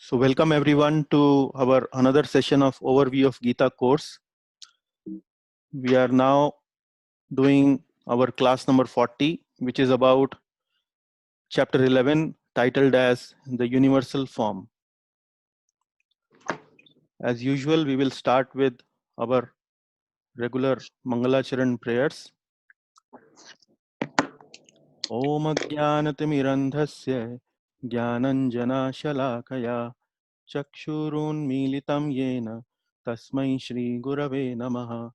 So welcome everyone to our another session of overview of Gita course. We are now doing our class number 40, which is about chapter 11 titled as the universal form. As usual, we will start with our regular Mangalacharan prayers. Om Ajnanatimirandhasya Jnananjana Shalakaya Chakshurunmilitam Yena Tasmai Shri Gurave Namaha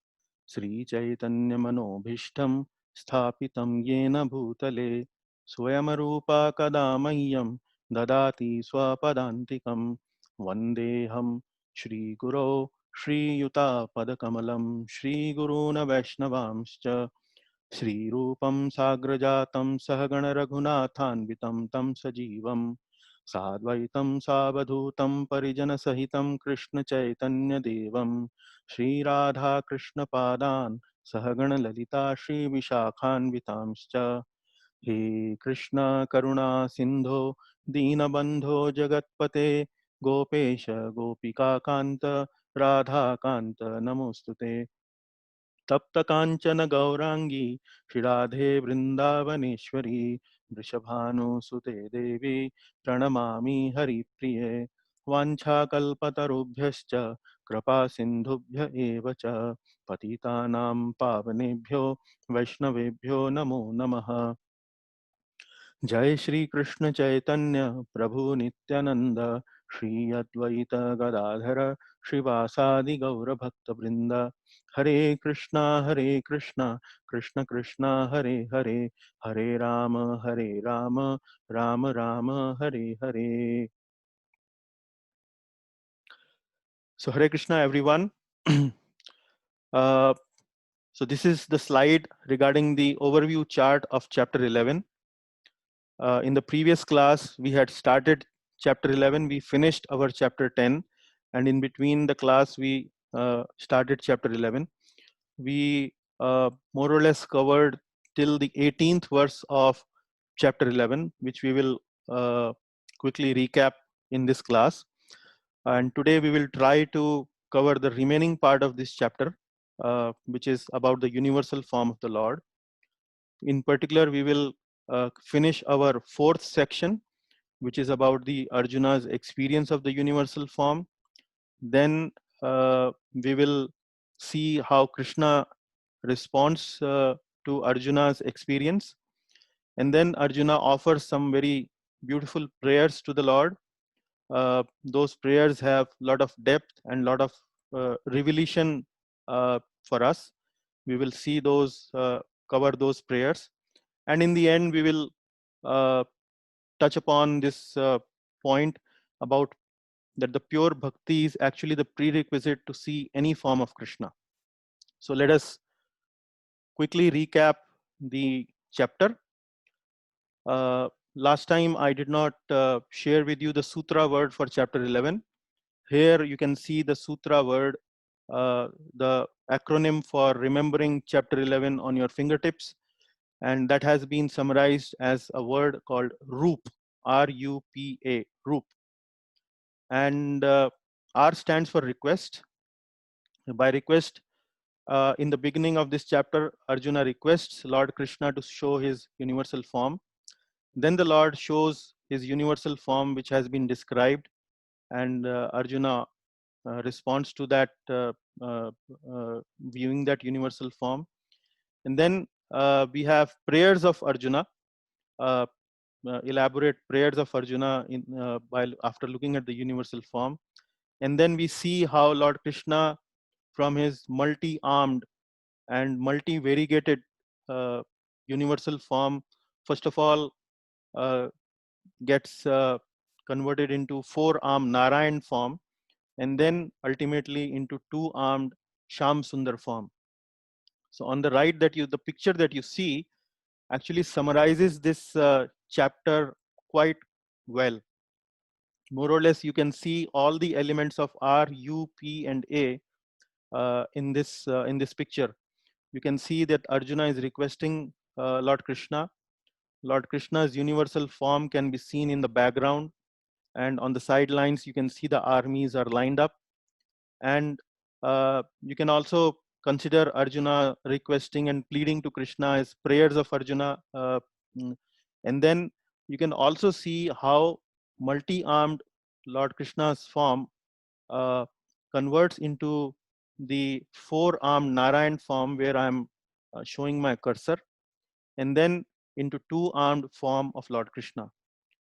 Shri Chaitanya Manobhishtam Sthapitam Yena Bhutale Swayamarupa Kadamayyam Dadati Swapadantikam Vandeham Shri Guru Shri Yuta Padakamalam Shri Guruna Vaishnavamscha Shri Rupam Sagrajatam Sahagana Raghunathanvitam Tam Sajivam Sadvaitam Savadhutam Parijana Sahitam Krishna Chaitanya Devam Shri Radha Krishna Padan Sahagana Lalita Shri Vishakhan Vitamscha He Krishna Karuna Sindho Deenabandho Jagatpate Gopesha Gopika Kanta Radha Kanta Namostute तप्त कांचन गौरांगी श्रीराधे वृंदावनेश्वरी वृषभानुसुते देवी प्रणमामि हरिप्रिये वाञ्छाकल्पतरुभ्यश्च कृपा सिन्धुभ्य एव च पतितानां पावनेभ्यो वैष्णवेभ्यो नमो नमः। जय श्री कृष्ण चैतन्य प्रभु नित्यानंद श्री अद्वैत गदाधर श्रीवासादि गौर भक्त वृंद हरे Krishna Krishna Krishna Hare Hare Hare Ram Ram Ram Hare Hare. So Hare Krishna everyone. uh, so this is the slide regarding the overview chart of chapter 11. In the previous class, we had started chapter 11, we finished our chapter 10, and in between the class, we started chapter 11. We more or less covered till the 18th verse of chapter 11, which we will quickly recap in this class. And today we will try to cover the remaining part of this chapter, which is about the universal form of the Lord. In particular, we will finish our fourth section, which is about the Arjuna's experience of the universal form. Then we will see how Krishna responds to Arjuna's experience. And then Arjuna offers some very beautiful prayers to the Lord. Those prayers have a lot of depth and a lot of revelation for us. We will see those, cover those prayers. And in the end, we will touch upon this point about that the pure bhakti is actually the prerequisite to see any form of Krishna. So let us quickly recap the chapter. Last time I did not share with you the sutra word for chapter 11. Here you can see the sutra word, the acronym for remembering chapter 11 on your fingertips. And that has been summarized as a word called Roop, R-U-P-A, Roop. And R stands for request. By request, in the beginning of this chapter, Arjuna requests Lord Krishna to show his universal form. Then the Lord shows his universal form, which has been described, and Arjuna responds to that, viewing that universal form. And then we have prayers of Arjuna, elaborate prayers of Arjuna while after looking at the universal form. And then we see how Lord Krishna, from his multi-armed and multi-variegated universal form, first of all gets converted into four-armed Narayan form, and then ultimately into two-armed Sham Sundar form. So on the right, the picture that you see actually summarizes this chapter quite well. More or less, you can see all the elements of R, U, P, and A in this picture. You can see that Arjuna is requesting Lord Krishna. Lord Krishna's universal form can be seen in the background. and on the sidelines you can see the armies are lined up. And you can also consider Arjuna requesting and pleading to Krishna as prayers of Arjuna. And then you can also see how multi-armed Lord Krishna's form converts into the four-armed Narayan form, where I'm showing my cursor, and then into two-armed form of Lord Krishna.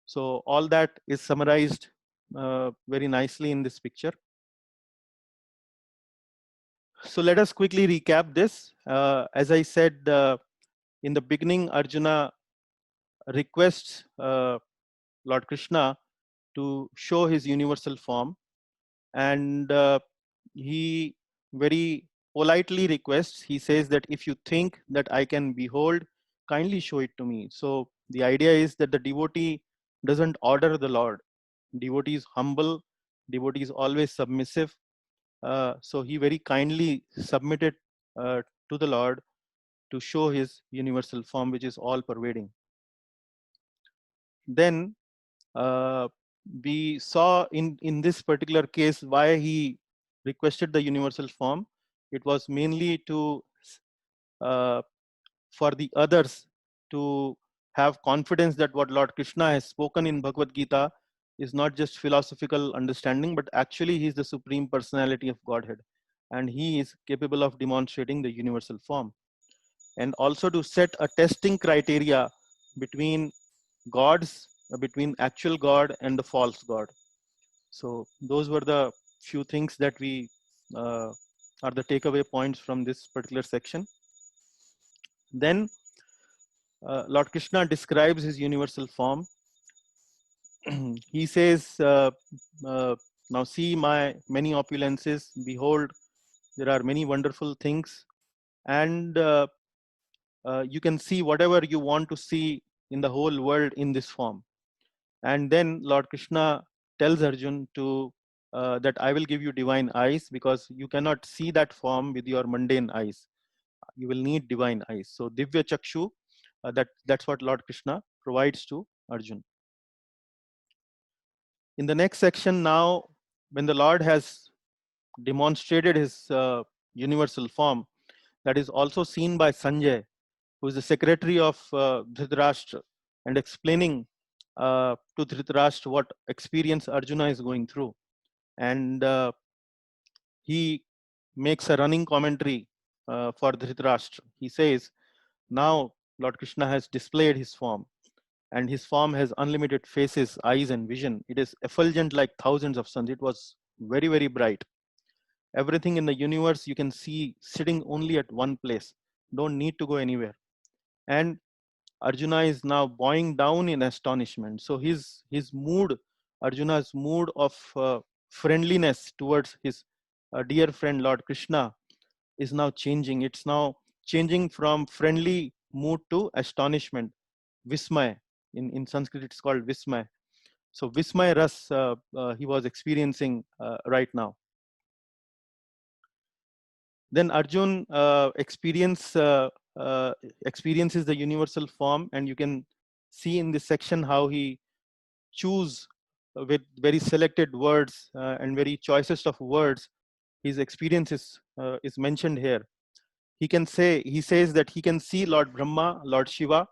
So all that is summarized very nicely in this picture. So let us quickly recap this. As I said in the beginning, Arjuna requests Lord Krishna to show his universal form, and he very politely requests. He says that if you think that I can behold, kindly show it to me. So the idea is that the devotee doesn't order the Lord. Devotee is humble, devotee is always submissive. So he very kindly submitted to the Lord to show his universal form, which is all pervading. Then we saw in this particular case why he requested the universal form. It was mainly to for the others to have confidence that what Lord Krishna has spoken in Bhagavad Gita is not just philosophical understanding, but actually he is the supreme personality of Godhead, and he is capable of demonstrating the universal form. And also to set a testing criteria between gods, between actual God and the false God. So those were the few things that we are the takeaway points from this particular section. Then Lord Krishna describes his universal form. He says, now see my many opulences, behold, there are many wonderful things, and you can see whatever you want to see in the whole world in this form. And then Lord Krishna tells Arjun to that I will give you divine eyes, because you cannot see that form with your mundane eyes. You will need divine eyes. So Divya Chakshu, that's what Lord Krishna provides to Arjun. In the next section now, when the Lord has demonstrated his universal form, that is also seen by Sanjay, who is the secretary of Dhritarashtra, and explaining to Dhritarashtra what experience Arjuna is going through. And he makes a running commentary for Dhritarashtra. He says, now Lord Krishna has displayed his form, and his form has unlimited faces, eyes, and vision. It is effulgent like thousands of suns. It was very, very bright. Everything in the universe you can see sitting only at one place. Don't need to go anywhere. And Arjuna is now bowing down in astonishment. So his mood, Arjuna's mood of friendliness towards his dear friend Lord Krishna is now changing. It's now changing from friendly mood to astonishment, Vismay. In Sanskrit, it's called Vismay. So Vismay Ras he was experiencing right now. Then Arjun experiences the universal form, and you can see in this section how he choose with very selected words and very choicest of words. His experience is mentioned here. He says that he can see Lord Brahma, Lord Shiva,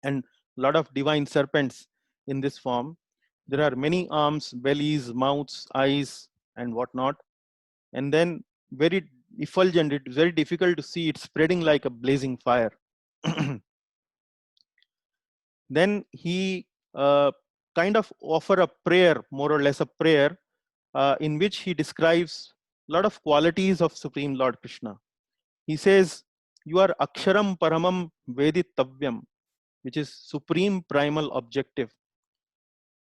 and lot of divine serpents in this form. There are many arms, bellies, mouths, eyes, and whatnot. And then very effulgent, it's very difficult to see, it's spreading like a blazing fire. Then he kind of offer a prayer, more or less a prayer, in which he describes a lot of qualities of Supreme Lord Krishna. He says, you are Aksharam Paramam Vedittavyam, which is supreme primal objective.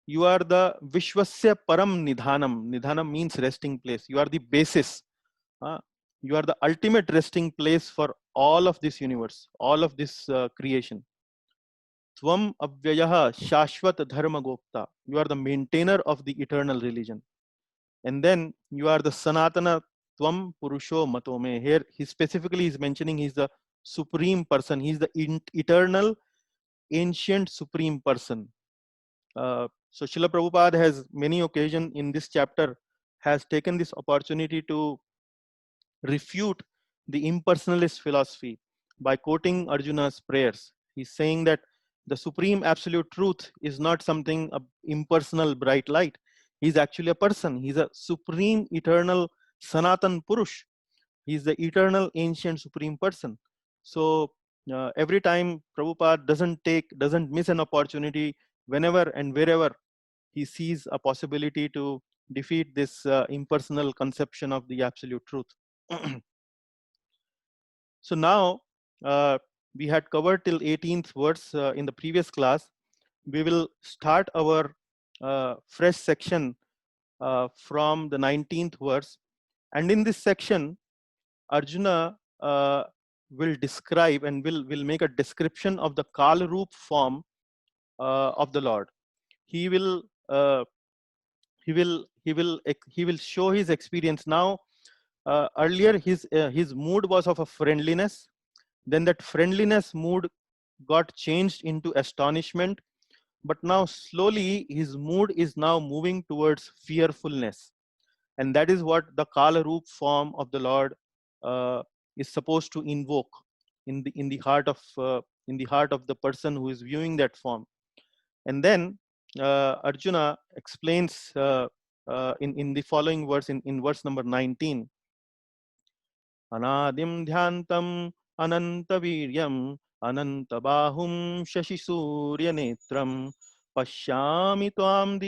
You are the Vishwasya Param Nidhanam. Nidhanam means resting place. You are the basis. You are the ultimate resting place for all of this universe, all of this creation. Tvam Avyayaha Shashvat Dharma Gopta. You are the maintainer of the eternal religion. And then you are the Sanatana Tvam Purusho Matome. Here he specifically is mentioning he's the supreme person. He's the eternal, ancient, supreme person. So Srila Prabhupada has many occasions in this chapter has taken this opportunity to refute the impersonalist philosophy by quoting Arjuna's prayers. He's saying that the supreme absolute truth is not something impersonal bright light. He's actually a person. He's a supreme eternal Sanatan Purush. He's the eternal ancient supreme person. So every time Prabhupada doesn't miss an opportunity whenever and wherever he sees a possibility to defeat this impersonal conception of the absolute truth. So now we had covered till 18th verse in the previous class. We will start our fresh section from the 19th verse. And in this section, Arjuna will describe and will make a description of the Kala Roop form of the Lord. He will show his experience. Now earlier his mood was of a friendliness. Then that friendliness mood got changed into astonishment, but now slowly his mood is now moving towards fearfulness, and that is what the Kala Roop form of the Lord is supposed to invoke in the heart of the person who is viewing that form. And then Arjuna explains in the following verse, in verse number 19. Anadim dhyantam anantaviryam anantabahum shashisurya netram pashyami tvam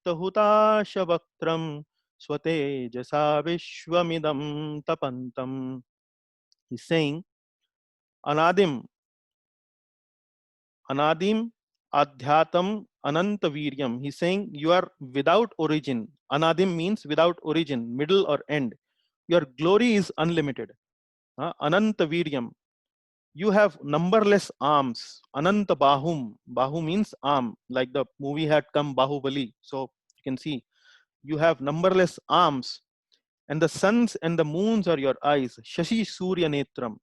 diptahutashavakram swatejasa vishwamidam tapantam. He's saying anadim adhyatam anantaviryam. He's saying you are without origin. Anadim means without origin, middle or end. Your glory is unlimited. Anantaviryam. You have numberless arms. Ananta Bahum. Bahu means arm, like the movie had come Bahubali. So you can see you have numberless arms, and the suns and the moons are your eyes. Shashi Surya Netram.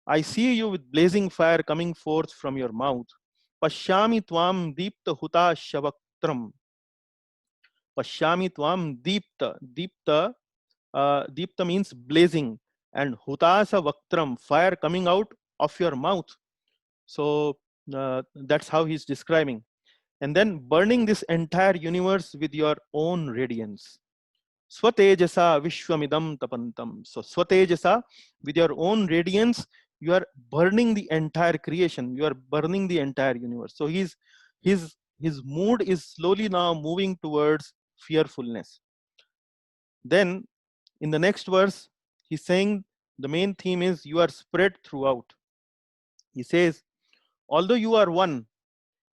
I see you with blazing fire coming forth from your mouth. Pashyami Tvam Deepta Huta Shavaktram. Pashyami Tvam Deepta. Deepta means blazing, and Hutasa Vaktram, fire coming out of your mouth. So that's how he's describing. And then burning this entire universe with your own radiance. Swatejasa Vishwamidam Tapantam. So Swatejasa, with your own radiance, you are burning the entire creation. You are burning the entire universe. So his mood is slowly now moving towards fearfulness. Then in the next verse, he's saying the main theme is you are spread throughout. He says, although you are one,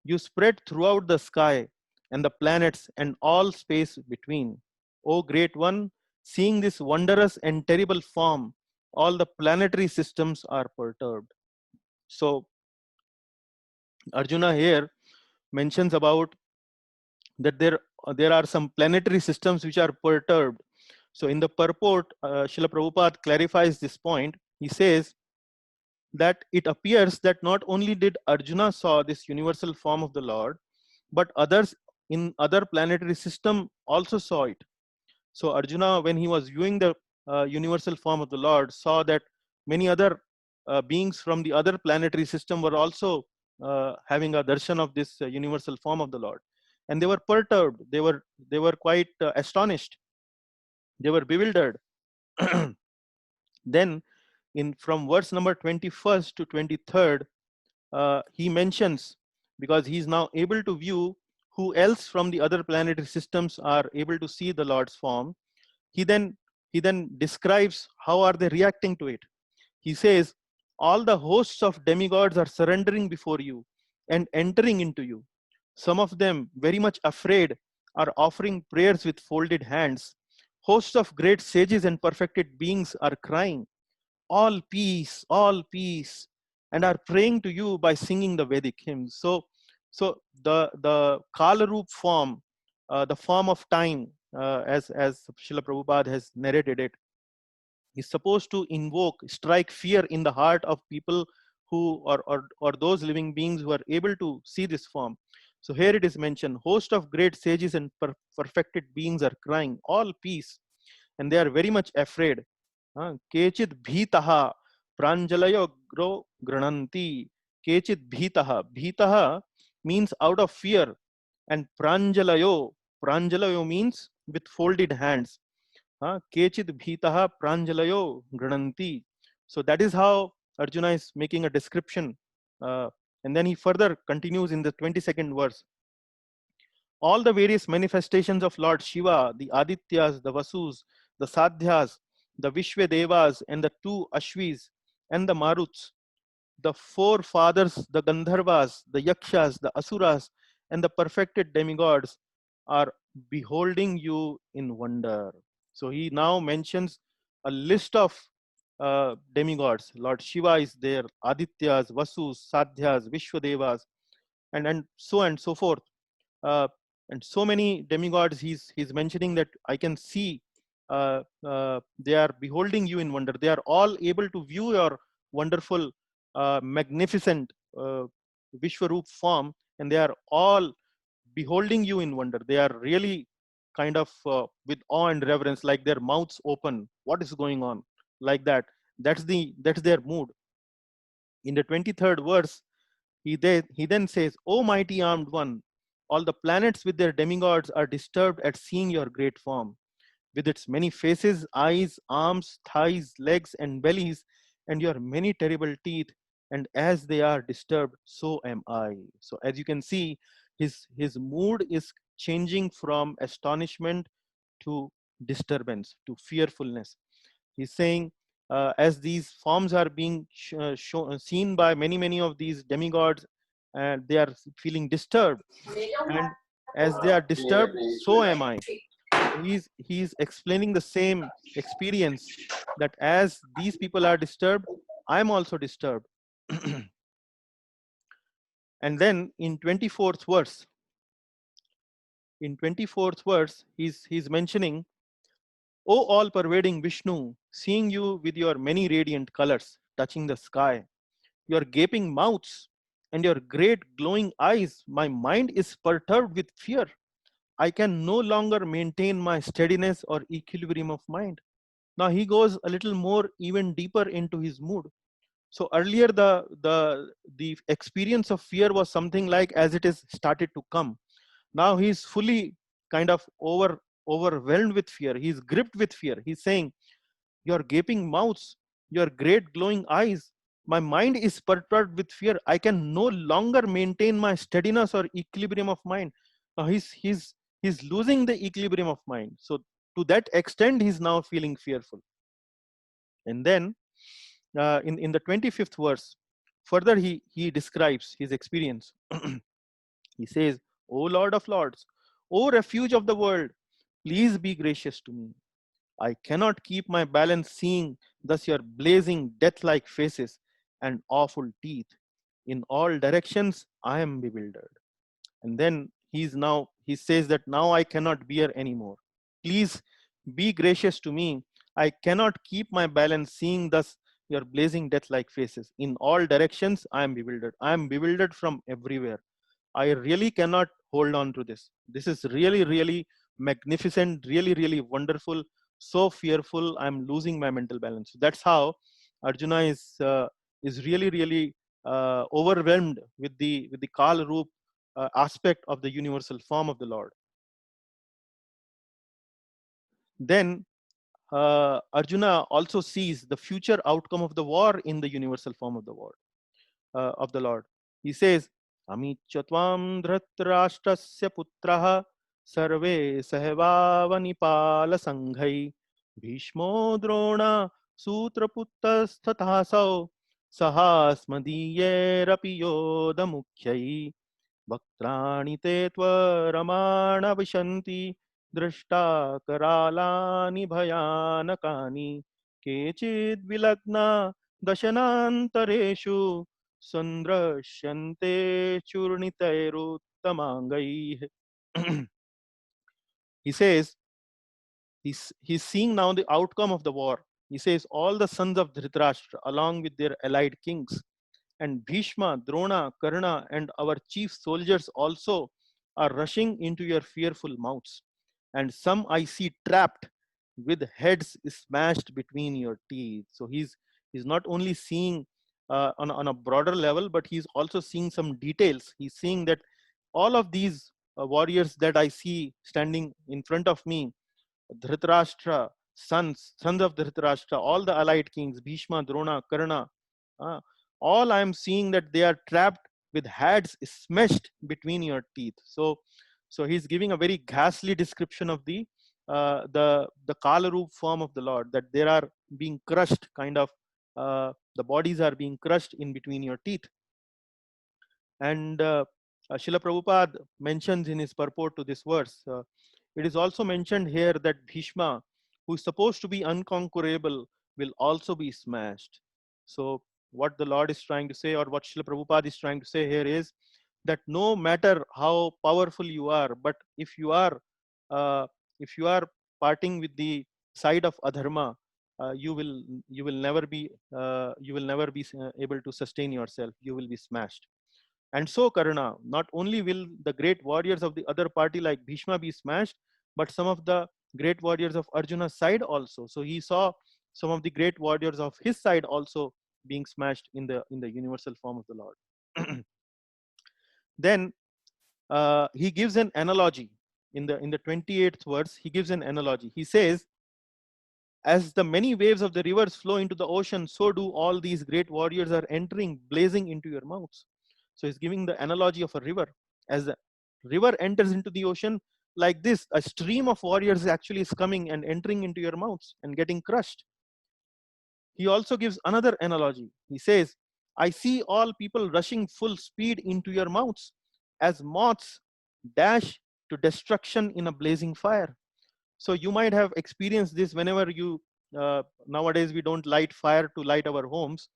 you spread throughout the sky and the planets and all space between. O great one, seeing this wondrous and terrible form, all the planetary systems are perturbed. So Arjuna here mentions about that there are some planetary systems which are perturbed. So in the purport, Srila Prabhupada clarifies this point. He says that it appears that not only did Arjuna saw this universal form of the Lord, but others in other planetary system also saw it. So Arjuna, when he was viewing the universal form of the Lord, saw that many other beings from the other planetary system were also having a darshan of this universal form of the Lord, and they were perturbed. They were quite astonished. They were bewildered. Then, in from verse number 21st to 23rd, he mentions, because he is now able to view who else from the other planetary systems are able to see the Lord's form. He then describes how are they reacting to it. He says, all the hosts of demigods are surrendering before you and entering into you. Some of them, very much afraid, are offering prayers with folded hands. Hosts of great sages and perfected beings are crying, all peace, and are praying to you by singing the Vedic hymns. So the Kala Roop form, the form of time, as Srila Prabhupada has narrated it, is supposed to strike fear in the heart of people who or those living beings who are able to see this form. So here it is mentioned, host of great sages and perfected beings are crying, all peace, and they are very much afraid. Kechit bhitaha pranjalayo gro grananti. Kechit bhitaha. Bhitaha means out of fear, and pranjalayo means with folded hands. Kechit bhitaha pranjalayo grananti. So that is how Arjuna is making a description. And then he further continues in the 22nd verse. All the various manifestations of Lord Shiva, the Adityas, the Vasus, the Sadhyas, the Vishwadevas, and the two Ashvis, and the Maruts, the four fathers, the Gandharvas, the Yakshas, the Asuras, and the perfected demigods are beholding you in wonder. So he now mentions a list of demigods. Lord Shiva is there, Adityas, Vasus, Sadhyas, Vishwadevas, and so forth. Uh, and so many demigods he's mentioning that I can see they are beholding you in wonder. They are all able to view your wonderful, magnificent Vishwaroop form, and they are all beholding you in wonder. They are really kind of with awe and reverence, like their mouths open. What is going on? Like that. That's their mood. In the 23rd verse, he then says, O mighty armed one, all the planets with their demigods are disturbed at seeing your great form, with its many faces, eyes, arms, thighs, legs, and bellies, and your many terrible teeth. And as they are disturbed, so am I. So as you can see, his mood is changing from astonishment to disturbance, to fearfulness. He's saying, as these forms are being seen by many of these demigods, and they are feeling disturbed, and as they are disturbed, so am I. So he's explaining the same experience, that as these people are disturbed, I'm also disturbed. And then in 24th verse, he's mentioning, O all pervading Vishnu, seeing you with your many radiant colors touching the sky, your gaping mouths and your great glowing eyes, my mind is perturbed with fear. I can no longer maintain my steadiness or equilibrium of mind. Now he goes a little more even deeper into his mood. So earlier the experience of fear was something like as it is started to come. Now he's fully kind of overwhelmed with fear. He's gripped with fear. He's saying, your gaping mouths, your great glowing eyes, my mind is perturbed with fear. I can no longer maintain my steadiness or equilibrium of mind. Now he's losing the equilibrium of mind. So to that extent, he's now feeling fearful. And then in the 25th verse, further he describes his experience. He says, O Lord of Lords, O refuge of the world, please be gracious to me. I cannot keep my balance seeing thus your blazing death-like faces and awful teeth. In all directions, I am bewildered. And then he says that now I cannot bear anymore. Please be gracious to me. I cannot keep my balance seeing thus your blazing death-like faces. In all directions, I am bewildered. I am bewildered from everywhere. I really cannot hold on to this. This is really magnificent, really wonderful, so fearful. I'm losing my mental balance. That's how Arjuna is really overwhelmed with the Kal Roop aspect of the universal form of the Lord. Then Arjuna also sees the future outcome of the war in the universal form of the Lord. He says, Amichatvam dhritarashtrasya putraha sarve sahvavanipaala sanghai bhishmo drona sutraputasthathasau sahasmadiyerapi yoda mukhyai भक्त्राणि ते त्वरमाण विशन्ति दृष्टा करालानि भयानकानि केचिद् विलग्ना दशनान्तरेषु सन्दृश्यन्ते चूर्णितैरुत्तमाङ्गैः. He says he's seeing now the outcome of the war. He says all the sons of Dhritarashtra along with their allied kings and Bhishma, Drona, Karna, and our chief soldiers also are rushing into your fearful mouths. And some I see trapped with heads smashed between your teeth. So he's not only seeing on a broader level, but he's also seeing some details. He's seeing that all of these warriors that I see standing in front of me, Dhritarashtra, sons of Dhritarashtra, all the allied kings, Bhishma, Drona, Karna, uh, all I'm seeing that they are trapped with heads smashed between your teeth. So he's giving a very ghastly description of the Kalaroop form of the Lord, that they are being crushed, kind of, the bodies are being crushed in between your teeth. And Srila Prabhupada mentions in his purport to this verse, it is also mentioned here that Bhishma, who is supposed to be unconquerable, will also be smashed. So what the Lord is trying to say, or what Srila Prabhupada is trying to say here, is that no matter how powerful you are, but uh, if you are parting with the side of adharma, you will never be able to sustain yourself. You will be smashed. And so, Karna, not only will the great warriors of the other party like Bhishma be smashed, but some of the great warriors of Arjuna's side also. So he saw some of the great warriors of his side also being smashed in the universal form of the Lord. Then he gives an analogy in the 28th verse. He gives an analogy. He says, as the many waves of the rivers flow into the ocean, so do all these great warriors are entering, blazing into your mouths. So he's giving the analogy of a river. As the river enters into the ocean, like this, a stream of warriors actually is coming and entering into your mouths and getting crushed. He also gives another analogy. He says, I see all people rushing full speed into your mouths as moths dash to destruction in a blazing fire. So you might have experienced this whenever you, nowadays we don't light fire to light our homes,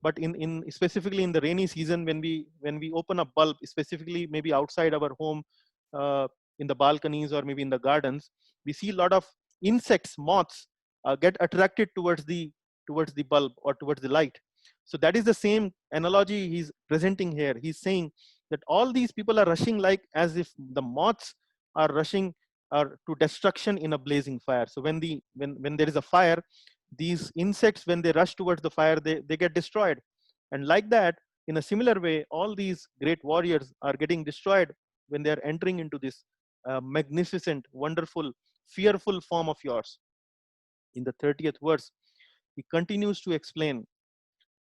but in specifically in the rainy season, when we open a bulb, specifically maybe outside our home, uh, in the balconies or maybe in the gardens, we see a lot of insects, moths, get attracted towards the bulb or towards the light. So that is the same analogy he's presenting here. He's saying that all these people are rushing like as if the moths are rushing or to destruction in a blazing fire. So when there is a fire, these insects, when they rush towards the fire, they get destroyed. And like that, in a similar way, all these great warriors are getting destroyed when they are entering into this magnificent, wonderful, fearful form of yours. In the 30th verse, he continues to explain.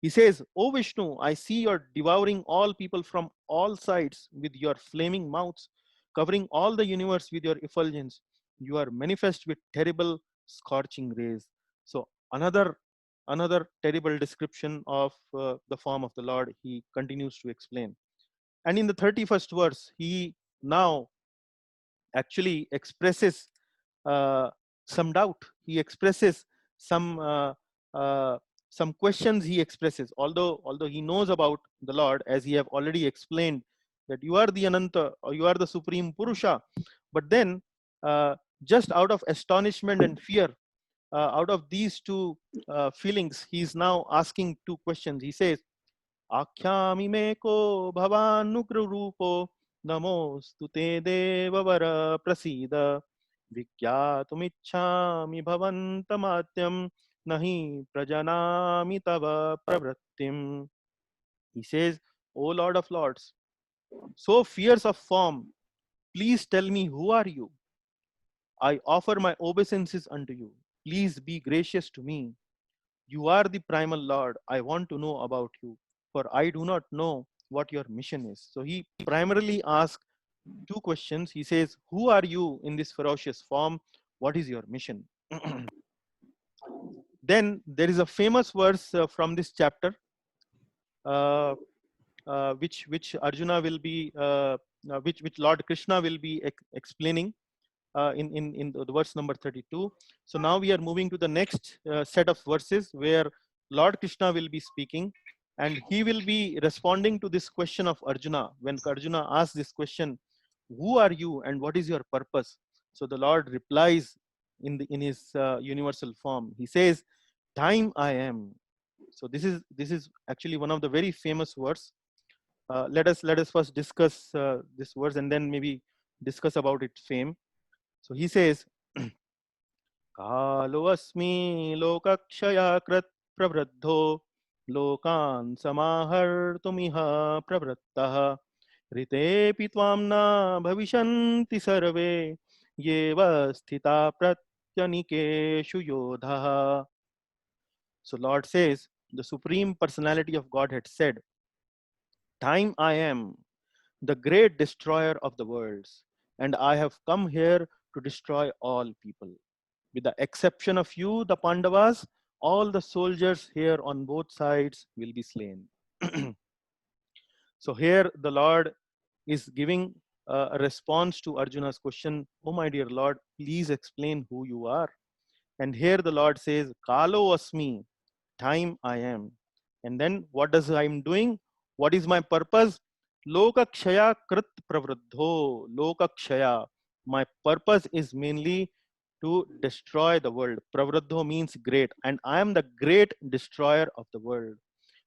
He says, O Vishnu, I see you're devouring all people from all sides with your flaming mouths, covering all the universe with your effulgence. You are manifest with terrible scorching rays. So another terrible description of the form of the Lord he continues to explain. And in the 31st verse, he now actually expresses uh, some doubt. He expresses some uh, uh, some questions. He expresses, although he knows about the Lord, as he have already explained, that you are the Ananta, or you are the Supreme Purusha. But then, just out of astonishment and fear, out of these two feelings, he is now asking two questions. He says, आख्यामि मे को भवानुग्ररूपो नमोस्तु ते देववर प्रसीद विज्ञातुमिच्छामि भवन्तमाद्यं नहि प्रजनामि तव प्रवृत्तिम्. He says, O Lord of Lords, so fierce of form, please tell me, who are you? I offer my obeisances unto you. Please be gracious to me. You are the primal Lord. I want to know about you, for I do not know what your mission is. So he primarily asks two questions. He says, who are you in this ferocious form? What is your mission? Then there is a famous verse from this chapter, uh, which Arjuna will be, which Lord Krishna will be explaining in the verse number 32. So now we are moving to the next set of verses where Lord Krishna will be speaking, and he will be responding to this question of Arjuna. When Arjuna asks this question, who are you and what is your purpose? So the Lord replies in his universal form. He says, time I am. So this is actually one of the very famous words. Let us first discuss this verse and then maybe discuss about its fame. So he says, कालो अस्मि लोकक्षया कृत् प्रवृद्धो लोकान् समाहर्तुमिह प्रवृत्तः ऋतेऽपि त्वां न भविष्यन्ति सर्वे येव स्थिता प्रत्यनीकेषु योधः. So Lord says, the Supreme Personality of Godhead said, time I am, the great destroyer of the worlds, and I have come here to destroy all people. With the exception of you, the Pandavas, all the soldiers here on both sides will be slain. So here the Lord is giving a response to Arjuna's question, oh my dear Lord, please explain who you are. And here the Lord says, Kalo Asmi, time I am. And then what does I am doing? What is my purpose? Lokakshaya krit pravruddho. Lokakshaya. My purpose is mainly to destroy the world. Pravruddho means great. And I am the great destroyer of the world.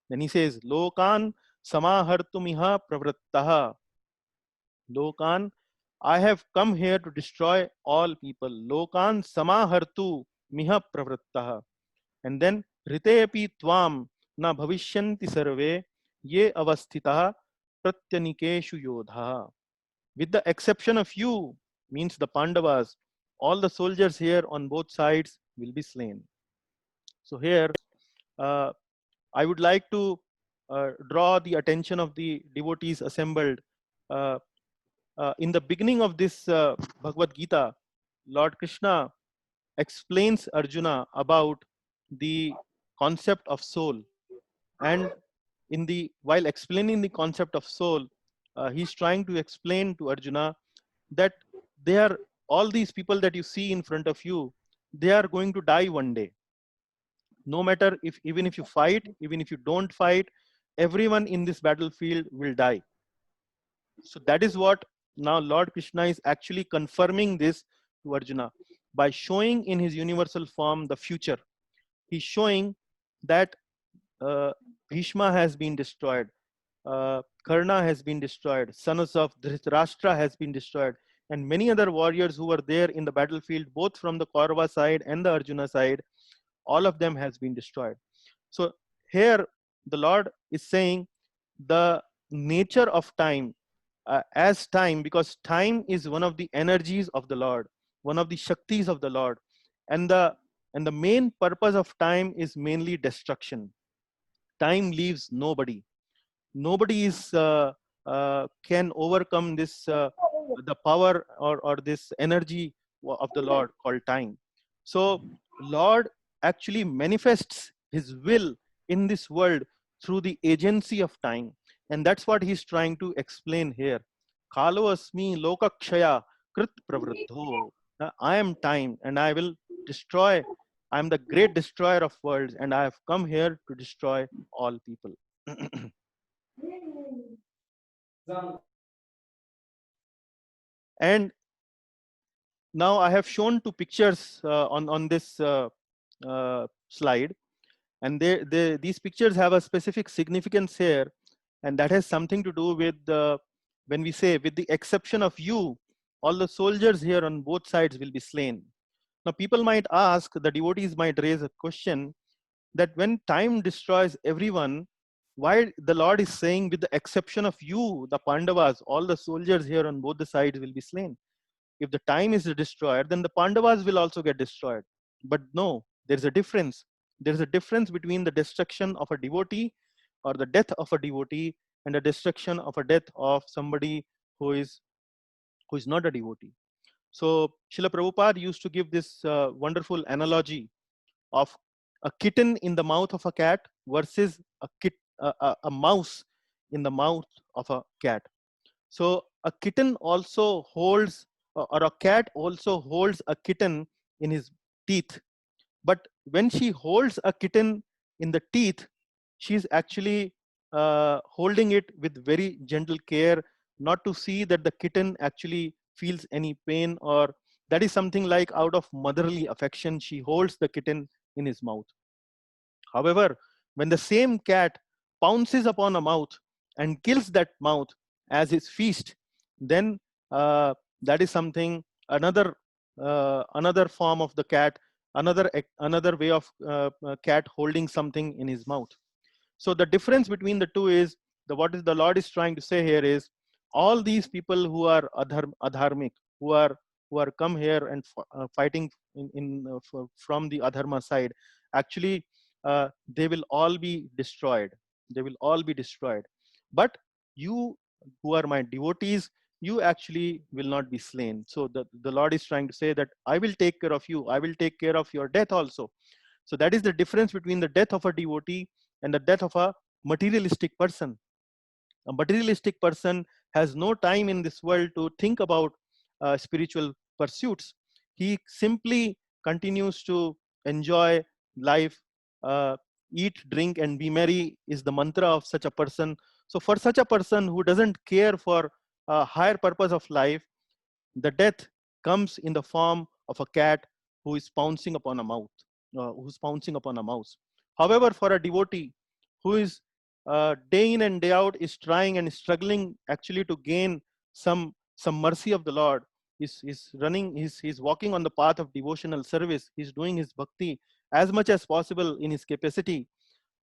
Then he says, Lokan samahartumiha pravruttaha. Lokan, I have come here to destroy all people. Lokan samahartu miha pravruttaha. And then Riteapi Tvam na bhavishyanti sarve ye avasthitaha pratyanikeshu yodha. With the exception of you, means the Pandavas, all the soldiers here on both sides will be slain. So here, uh, I would like to draw the attention of the devotees assembled. Uh, in the beginning of this Bhagavad Gita, Lord Krishna explains Arjuna about the concept of soul, and in the while explaining the concept of soul, he's trying to explain to Arjuna that they are all these people that you see in front of you, they are going to die one day. No matter if even if you fight, even if you don't fight, everyone in this battlefield will die. So that is what now Lord Krishna is actually confirming this to Arjuna by showing in his universal form the future. He's showing that Bhishma has been destroyed, Karna has been destroyed, sons of Dhritarashtra has been destroyed, and many other warriors who were there in the battlefield, both from the Kaurava side and the Arjuna side, all of them has been destroyed. So here the Lord is saying the nature of time as time, because time is one of the energies of the Lord, one of the Shaktis of the Lord, and the main purpose of time is mainly destruction. Time leaves nobody. Nobody is can overcome this the power or this energy of the Lord called time. So Lord actually manifests his will in this world through the agency of time, and that's what he's trying to explain here. Kalo asmi lokakshaya krit pravruddho. I am time and I will destroy. I am the great destroyer of worlds, and I have come here to destroy all people. And now I have shown two pictures on this slide, and these pictures have a specific significance here, and that has something to do with when we say, with the exception of you, all the soldiers here on both sides will be slain. Now people might ask, the devotees might raise a question, that when time destroys everyone, why the Lord is saying, with the exception of you, the Pandavas, all the soldiers here on both the sides will be slain? If the time is destroyed, then the Pandavas will also get destroyed. But no, there's a difference. There's a difference between the destruction of a devotee or the death of a devotee and the destruction of a death of somebody who is not a devotee. So Srila Prabhupada used to give this wonderful analogy of a kitten in the mouth of a cat versus a mouse in the mouth of a cat. So a kitten also holds, or a cat also holds a kitten in his teeth. But when she holds a kitten in the teeth, she's actually holding it with very gentle care, not to see that the kitten actually feels any pain, or that is something like out of motherly affection, she holds the kitten in his mouth. However, when the same cat pounces upon a mouth and kills that mouth as his feast, then that is something, another form of the cat, another way of cat holding something in his mouth. So the difference between the two is, what is the Lord is trying to say here is, all these people who are adharmic, who are come here and fighting from the adharma side, actually they will all be destroyed. They will all be destroyed. But you who are my devotees, you actually will not be slain. So the Lord is trying to say that I will take care of you. I will take care of your death also. So that is the difference between the death of a devotee and the death of a materialistic person. A materialistic person has no time in this world to think about spiritual pursuits. He simply continues to enjoy life, uh, eat, drink, and be merry is the mantra of such a person. So for such a person who doesn't care for a higher purpose of life, the death comes in the form of a cat who is pouncing upon a who's pouncing upon a mouse. However, for a devotee who is day in and day out is trying and struggling actually to gain some mercy of the Lord, is running, he's walking on the path of devotional service, he's doing his bhakti as much as possible in his capacity.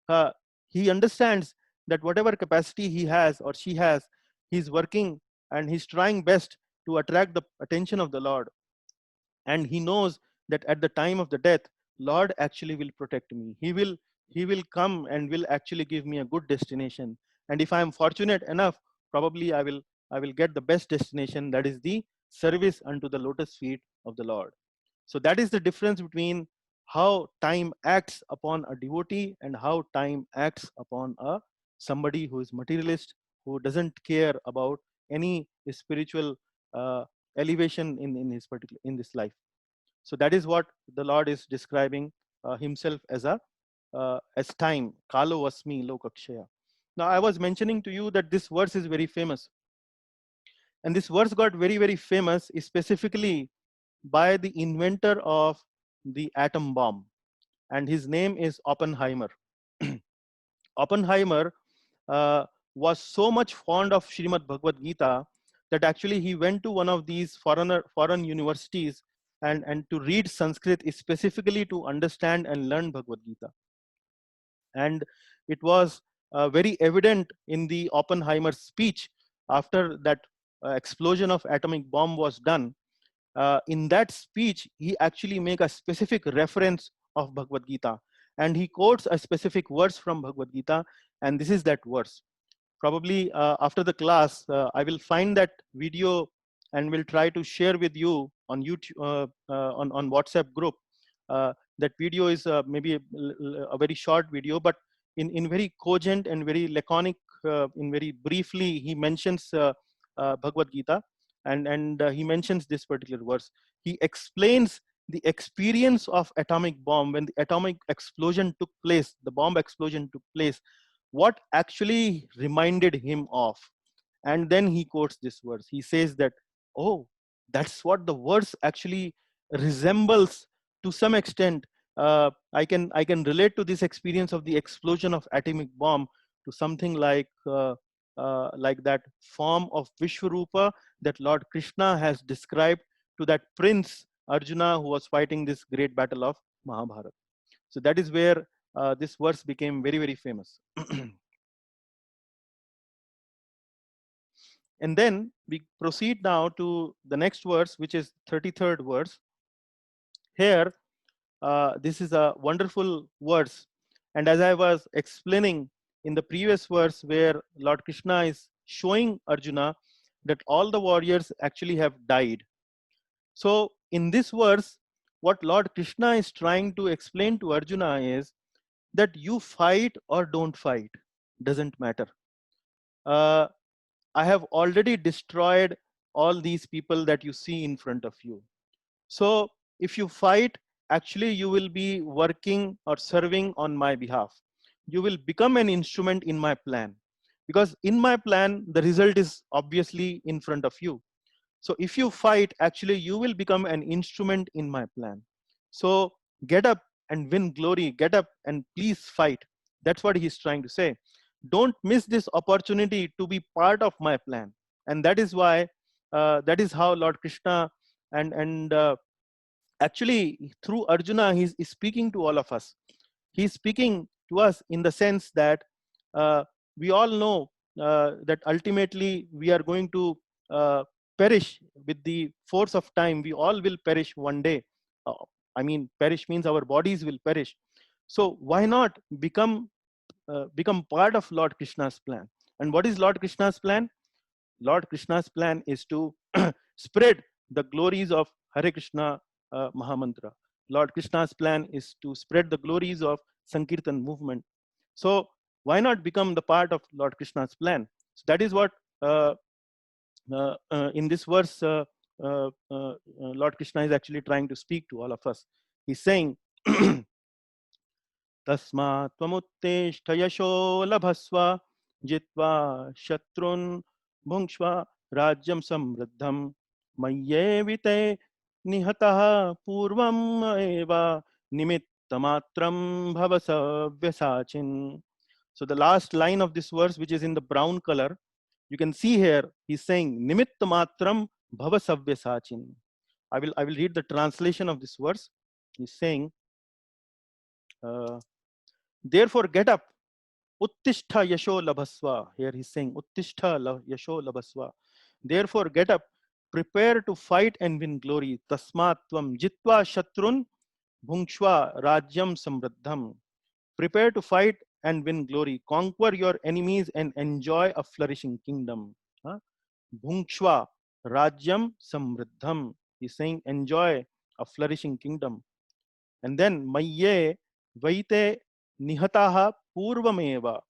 uh, he understands that whatever capacity he has or she has, he's working and he's trying best to attract the attention of the Lord. And he knows that at the time of the death, Lord actually will protect me. He will come and will actually give me a good destination. And if I am fortunate enough, probably I will get the best destination, that is the service unto the lotus feet of the Lord. So that is the difference between how time acts upon a devotee and how time acts upon a somebody who is materialist, who doesn't care about any spiritual elevation in his particular in this life. So that is what the Lord is describing himself as time. Kalo Vasmi Lokakshaya. Now I was mentioning to you that this verse is very famous, and this verse got very very famous specifically by the inventor of the atom bomb, and his name is Oppenheimer. Oppenheimer uh, was so much fond of Srimad Bhagavad Gita that actually he went to one of these foreign universities and to read Sanskrit specifically to understand and learn Bhagavad Gita. And it was very evident in the Oppenheimer speech after that explosion of atomic bomb was done. In that speech, he actually make a specific reference of Bhagavad Gita, and he quotes a specific verse from Bhagavad Gita, and this is that verse. Probably after the class, I will find that video and will try to share with you on YouTube, on WhatsApp group. That video is maybe a very short video, but in very cogent and very laconic, in very briefly, he mentions Bhagavad Gita, and he mentions this particular verse. He explains the experience of atomic bomb when the atomic explosion took place, the bomb explosion took place, what actually reminded him of. And then he quotes this verse. He says that, oh, that's what the verse actually resembles to some extent. I can relate to this experience of the explosion of atomic bomb to something like that form of Vishwarupa that Lord Krishna has described to that prince Arjuna who was fighting this great battle of Mahabharata. So that is where this verse became very very famous. And then we proceed now to the next verse, which is 33rd verse. Here, this is a wonderful verse. And as I was explaining in the previous verse, where Lord Krishna is showing Arjuna that all the warriors actually have died. So in this verse, what Lord Krishna is trying to explain to Arjuna is that you fight or don't fight, doesn't matter. Uh, I have already destroyed all these people that you see in front of you. So if you fight, actually you will be working or serving on my behalf. You will become an instrument in my plan, because in my plan, the result is obviously in front of you. So if you fight, actually you will become an instrument in my plan. So get up and win glory. Get up and please fight. That's what he's trying to say. Don't miss this opportunity to be part of my plan. And that is why, that is how Lord Krishna, and actually through Arjuna, he's speaking to all of us. He's speaking to us in the sense that we all know that ultimately we are going to perish with the force of time. We all will perish one day. Uh, I mean, perish means our bodies will perish. So why not become part of Lord Krishna's plan? And what is Lord Krishna's plan? Lord Krishna's plan is to spread the glories of Hare Krishna Mahamantra. Lord Krishna's plan is to spread the glories of Sankirtan movement. So why not become the part of Lord Krishna's plan? So that is what in this verse Lord Krishna is actually trying to speak to all of us. He's saying, तस्मात् त्वमुत्तिष्ठ यशो लभस्व जित्वा शत्रुन् भुङ्क्ष्व राज्यं समृद्धं मय्येविते निहतः पूर्वम् एव निमित्तमात्रं भव सव्यसाचिन्. So the last line of this verse, which is in the brown color, you can see here he's saying nimittamatram bhava savyasachin. I will read the translation of this verse. He's saying, therefore get up, uttishta yasho labhasva. Here he's saying uttishta yasho labhasva. Therefore get up, prepare to fight and win glory. Tasmat tvam jitva shatrun bhungshva rajyam samriddham. Prepare to fight and win glory. Conquer your enemies and enjoy a flourishing kingdom. Bhungshva rajyam samriddham. He's saying enjoy a flourishing kingdom. And then mayye vaite nihataha purvameva.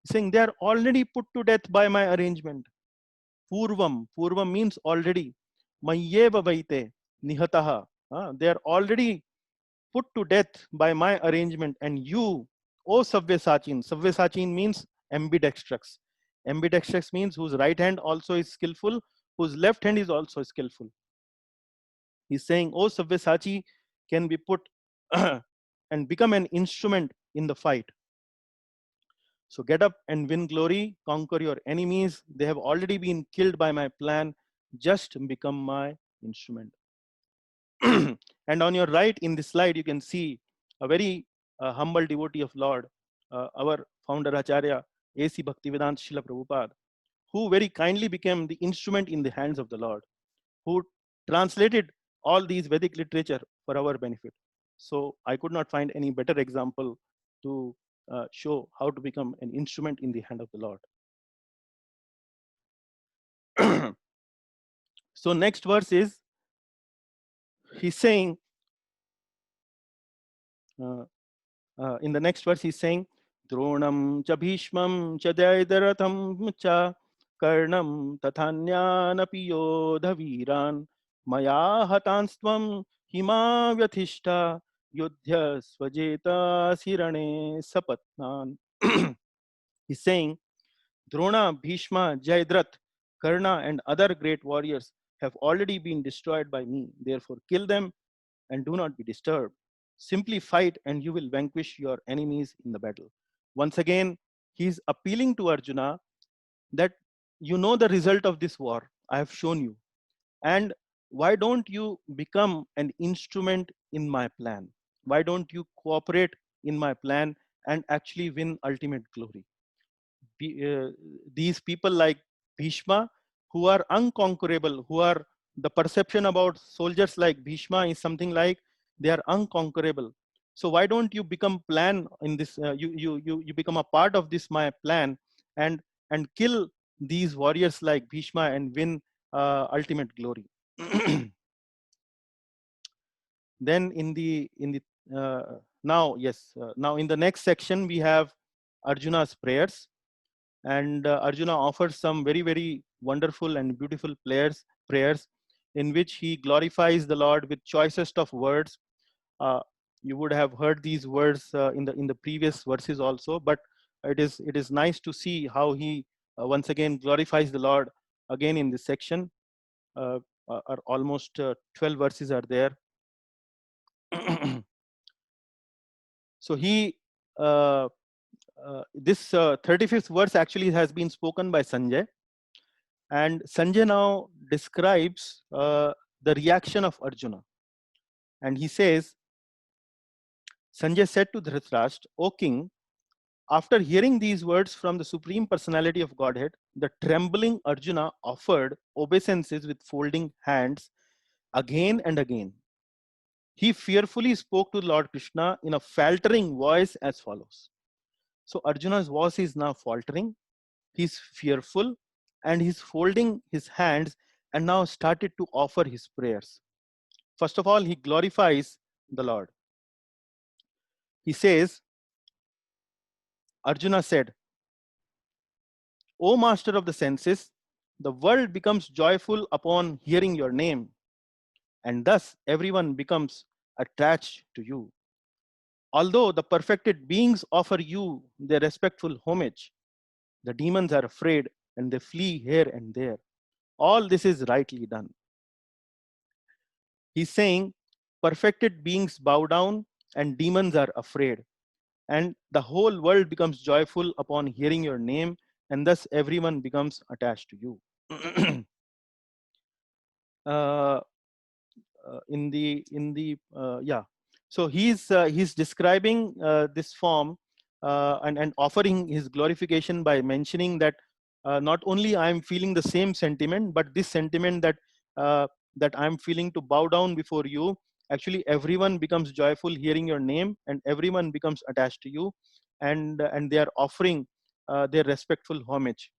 Saying they are already put to death by my arrangement. Purvam. Purvam means already. Mayyeva vaite nihataha. They are already put to death by my arrangement. And you, O Savyasachin. Savyasachin means ambidextrous. Ambidextrous means whose right hand also is skillful, whose left hand is also skillful. He's saying, O Sabyasachi can be put and become an instrument in the fight. So get up and win glory, conquer your enemies. They have already been killed by my plan. Just become my instrument. And on your right in this slide, you can see a very humble devotee of Lord, our founder Acharya, A.C. Bhaktivedanta Srila Prabhupada, who very kindly became the instrument in the hands of the Lord, who translated all these Vedic literature for our benefit. So I could not find any better example to show how to become an instrument in the hand of the Lord. So next verse is, he's saying, in the next verse he's saying, Dronam cha bhishmam cha daidaratham cha karnam tathanyanapi yodhaviran maya hatansvam himavyatishta yudhya swajeta sirane sapatnan. He's saying, Drona, Bhishma, Jayadratha, Karna, and other great warriors have already been destroyed by me. Therefore, kill them and do not be disturbed. Simply fight and you will vanquish your enemies in the battle. Once again, he's appealing to Arjuna that you know the result of this war. I have shown you. And why don't you become an instrument in my plan? Why don't you cooperate in my plan and actually win ultimate glory? These people like Bhishma, who are unconquerable, who are, the perception about soldiers like Bhishma is something like they are unconquerable. So why don't you become plan in this? You become a part of this my plan and kill these warriors like Bhishma and win ultimate glory. Then in the now in the next section we have Arjuna's prayers. And Arjuna offers some very wonderful and beautiful prayers in which he glorifies the Lord with choicest of words. You would have heard these words in the previous verses also, but it is nice to see how he once again glorifies the Lord again in this section. Are almost 12 verses are there. So he This 35th verse actually has been spoken by Sanjay, and Sanjay now describes the reaction of Arjuna, and he says, Sanjay said to Dhritarashtra, O king, after hearing these words from the Supreme Personality of Godhead, the trembling Arjuna offered obeisances with folding hands again and again. He fearfully spoke to Lord Krishna in a faltering voice as follows. So Arjuna's voice is now faltering, he's fearful, and he's folding his hands and now started to offer his prayers. First of all, he glorifies the Lord. He says, Arjuna said, O master of the senses, the world becomes joyful upon hearing your name, and thus everyone becomes attached to you. Although the perfected beings offer you their respectful homage, the demons are afraid and they flee here and there. All this is rightly done. He's saying perfected beings bow down and demons are afraid. And the whole world becomes joyful upon hearing your name, and thus everyone becomes attached to you. uh, yeah, so he's describing this form and offering his glorification by mentioning that not only I'm feeling the same sentiment, but this sentiment uh, that I'm feeling to bow down before you, actually everyone becomes joyful hearing your name, and everyone becomes attached to you, and they are offering their respectful homage.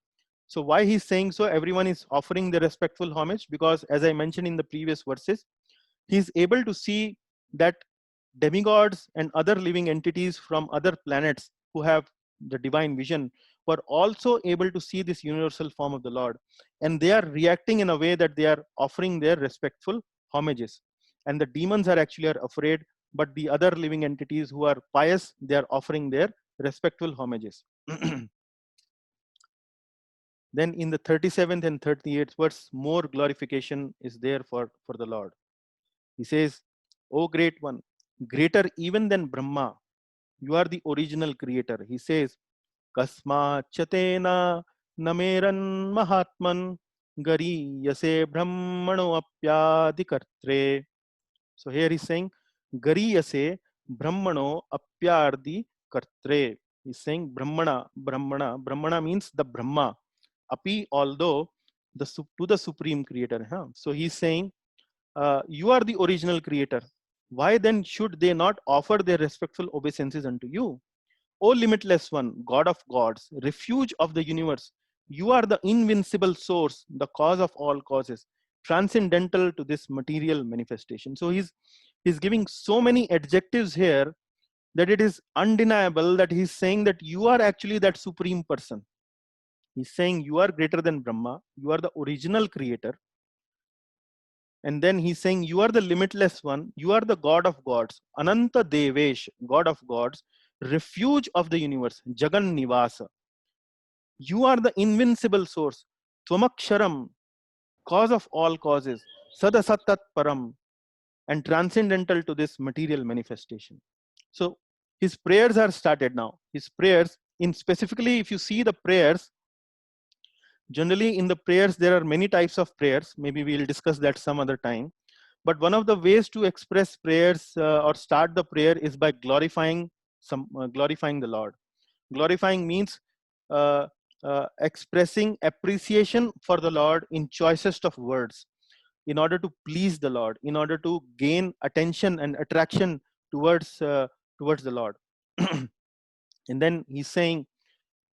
So why he's saying so? Everyone is offering their respectful homage because, as I mentioned in the previous verses, he's able to see that demigods and other living entities from other planets who have the divine vision were also able to see this universal form of the Lord, and they are reacting in a way that they are offering their respectful homages. And the demons are actually afraid, but the other living entities who are pious, they are offering their respectful homages. Then in the 37th and 38th verse, more glorification is there for the Lord. He says, O great one, greater even than Brahma, you are the original creator. He says, Kasma chatena nameran mahatman gari yase brahmano apyadikartre. So here he's saying, gari yase brahmano apyadikartre. He's saying Brahmana means the Brahma. Api, although to the supreme creator. Huh? So he's saying, you are the original creator. Why then should they not offer their respectful obeisances unto you? O limitless one, God of gods, refuge of the universe, you are the invincible source, the cause of all causes, transcendental to this material manifestation. So he's giving so many adjectives here that it is undeniable that he's saying that you are actually that supreme person. He's saying you are greater than Brahma, you are the original creator. And then he's saying, you are the limitless one. You are the God of gods. Ananta Devesh, God of gods, refuge of the universe. Jagan Nivasa. You are the invincible source. Twamaksharam, cause of all causes. Sadasattat Param, and transcendental to this material manifestation. So his prayers are started now. His prayers, in specifically, if you see the prayers, generally in the prayers, there are many types of prayers. Maybe we'll discuss that some other time. But one of the ways to express prayers or start the prayer is by glorifying the Lord. Glorifying means expressing appreciation for the Lord in choicest of words, in order to please the Lord, in order to gain attention and attraction towards the Lord. And then he's saying,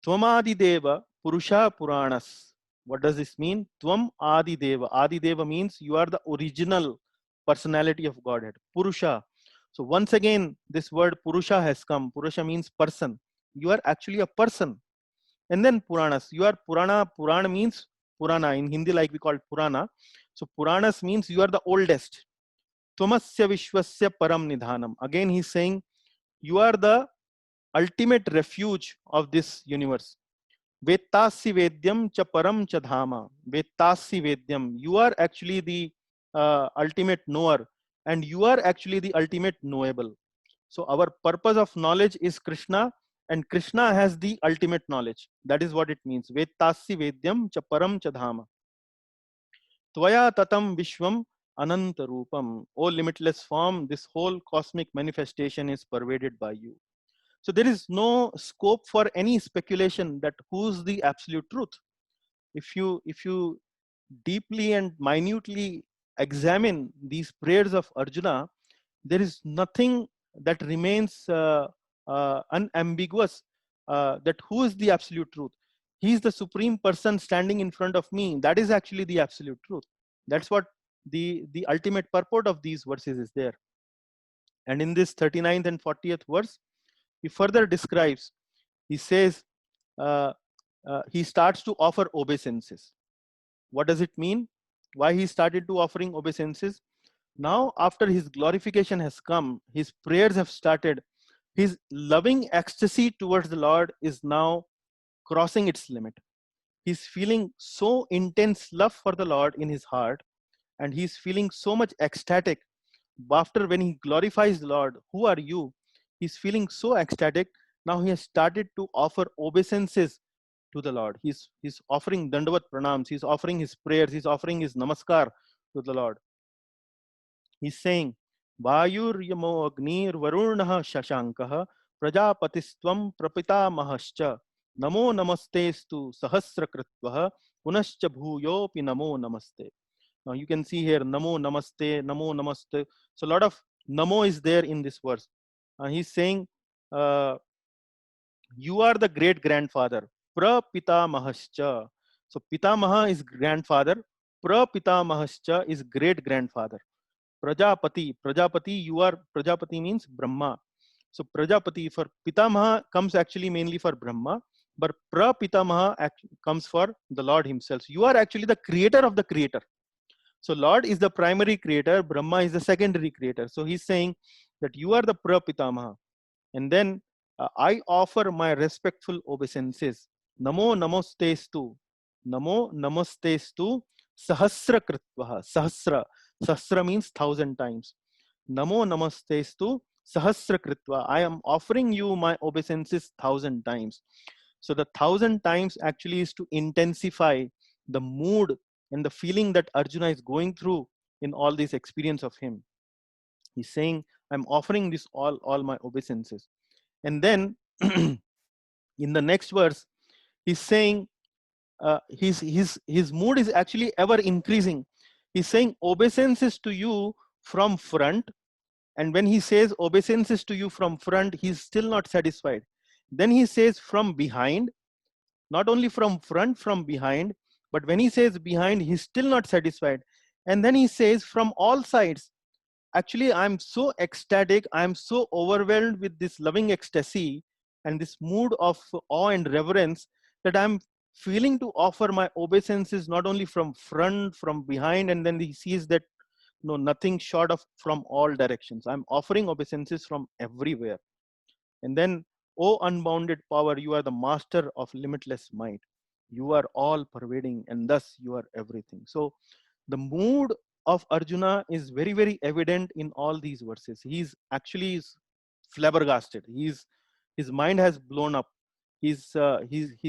Twamadi Deva Purusha Puranas. What does this mean? Tvam Adi Deva. Adi Deva means you are the original personality of Godhead. Purusha. So once again, this word Purusha has come. Purusha means person. You are actually a person. And then Puranas. You are Purana. Purana means Purana. In Hindi, like we call it Purana. So Puranas means you are the oldest. Tvamasya Vishwasya Param Nidhanam. Again, he's saying you are the ultimate refuge of this universe. Vetasi Vedyam cha Param cha Dhama. Vetasi Vedyam. You are actually the ultimate knower, and you are actually the ultimate knowable. So our purpose of knowledge is Krishna, and Krishna has the ultimate knowledge. That is what it means. Vettasi vedyam cha param cha dhama. Tvaya tatam vishwam ananta rupam. O limitless form, this whole cosmic manifestation is pervaded by you. So there is no scope for any speculation that who's the absolute truth. If you deeply and minutely examine these prayers of Arjuna, there is nothing that remains unambiguous, that who is the absolute truth. He is the supreme person standing in front of me. That is actually the absolute truth. That's what the ultimate purport of these verses is there. And in this 39th and 40th verse, he further describes, he says, uh, he starts to offer obeisances. What does it mean? Why he started to offering obeisances? Now, after his glorification has come, his prayers have started. His loving ecstasy towards the Lord is now crossing its limit. He's feeling so intense love for the Lord in his heart, and he's feeling so much ecstatic. After when he glorifies the Lord, who are you? He's feeling so ecstatic. Now he has started to offer obeisances to the Lord. He's offering dandavat pranams. He's offering his prayers. He's offering his namaskar to the Lord. He's saying, Vayur yamo agnir varunah shashankah prajapatistvam prapitamahascha namo namastestu sahasrakritvah punascha bhuyopi namo namaste. Now you can see here namo namaste, namo namaste. So a lot of namo is there in this verse. He's saying, you are the great grandfather. Prapitamahascha. So Pitamaha is grandfather. Prapitamahascha is great grandfather. Prajapati. Prajapati, you are, Prajapati means Brahma. So Prajapati for Pitamaha comes actually mainly for Brahma, but Prapitamaha comes for the Lord himself. You are actually the creator of the creator. So Lord is the primary creator, Brahma is the secondary creator. So he's saying that you are the Prapitamaha. And then I offer my respectful obeisances. Namo namostestu. Namo namostestu sahasra kritvaha. Sahasra. Sahasra means 1,000 times. Namo namastestu sahasra kritva. I am offering you my obeisances 1,000 times. So the 1,000 times actually is to intensify the mood and the feeling that Arjuna is going through in all this experience of him. He's saying, I'm offering this all my obeisances. And then in the next verse, he's saying his mood is actually ever increasing. He's saying obeisances to you from front. And when he says obeisances to you from front, he's still not satisfied. Then he says from behind, not only from front, from behind, but when he says behind, he's still not satisfied. And then he says from all sides. Actually, I'm so ecstatic, I'm so overwhelmed with this loving ecstasy and this mood of awe and reverence that I'm feeling to offer my obeisances not only from front, from behind, and then he sees that no, nothing short of from all directions. I'm offering obeisances from everywhere. And then, O unbounded power, you are the master of limitless might. You are all pervading, and thus you are everything. So the mood of Arjuna is very, very evident in all these verses. He's actually flabbergasted. His mind has blown up. He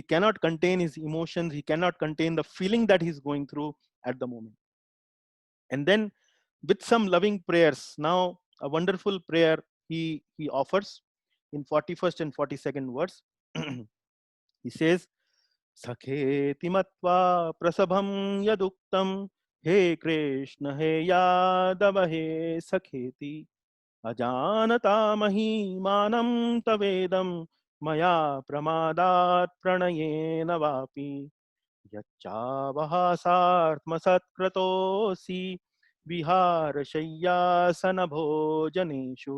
cannot contain his emotions. He cannot contain the feeling that he's going through at the moment. And then with some loving prayers, now a wonderful prayer he offers in 41st and 42nd verse. He says, Sakheti matva prasabham yaduktam हे कृष्ण हे यादव हे सखेति अजानता महिमानं तवेदं मया प्रमादात् प्रणयेन वापि यच्चावहासात्मसत्क्रतोऽसि विहारशय्यासनभोजनेषु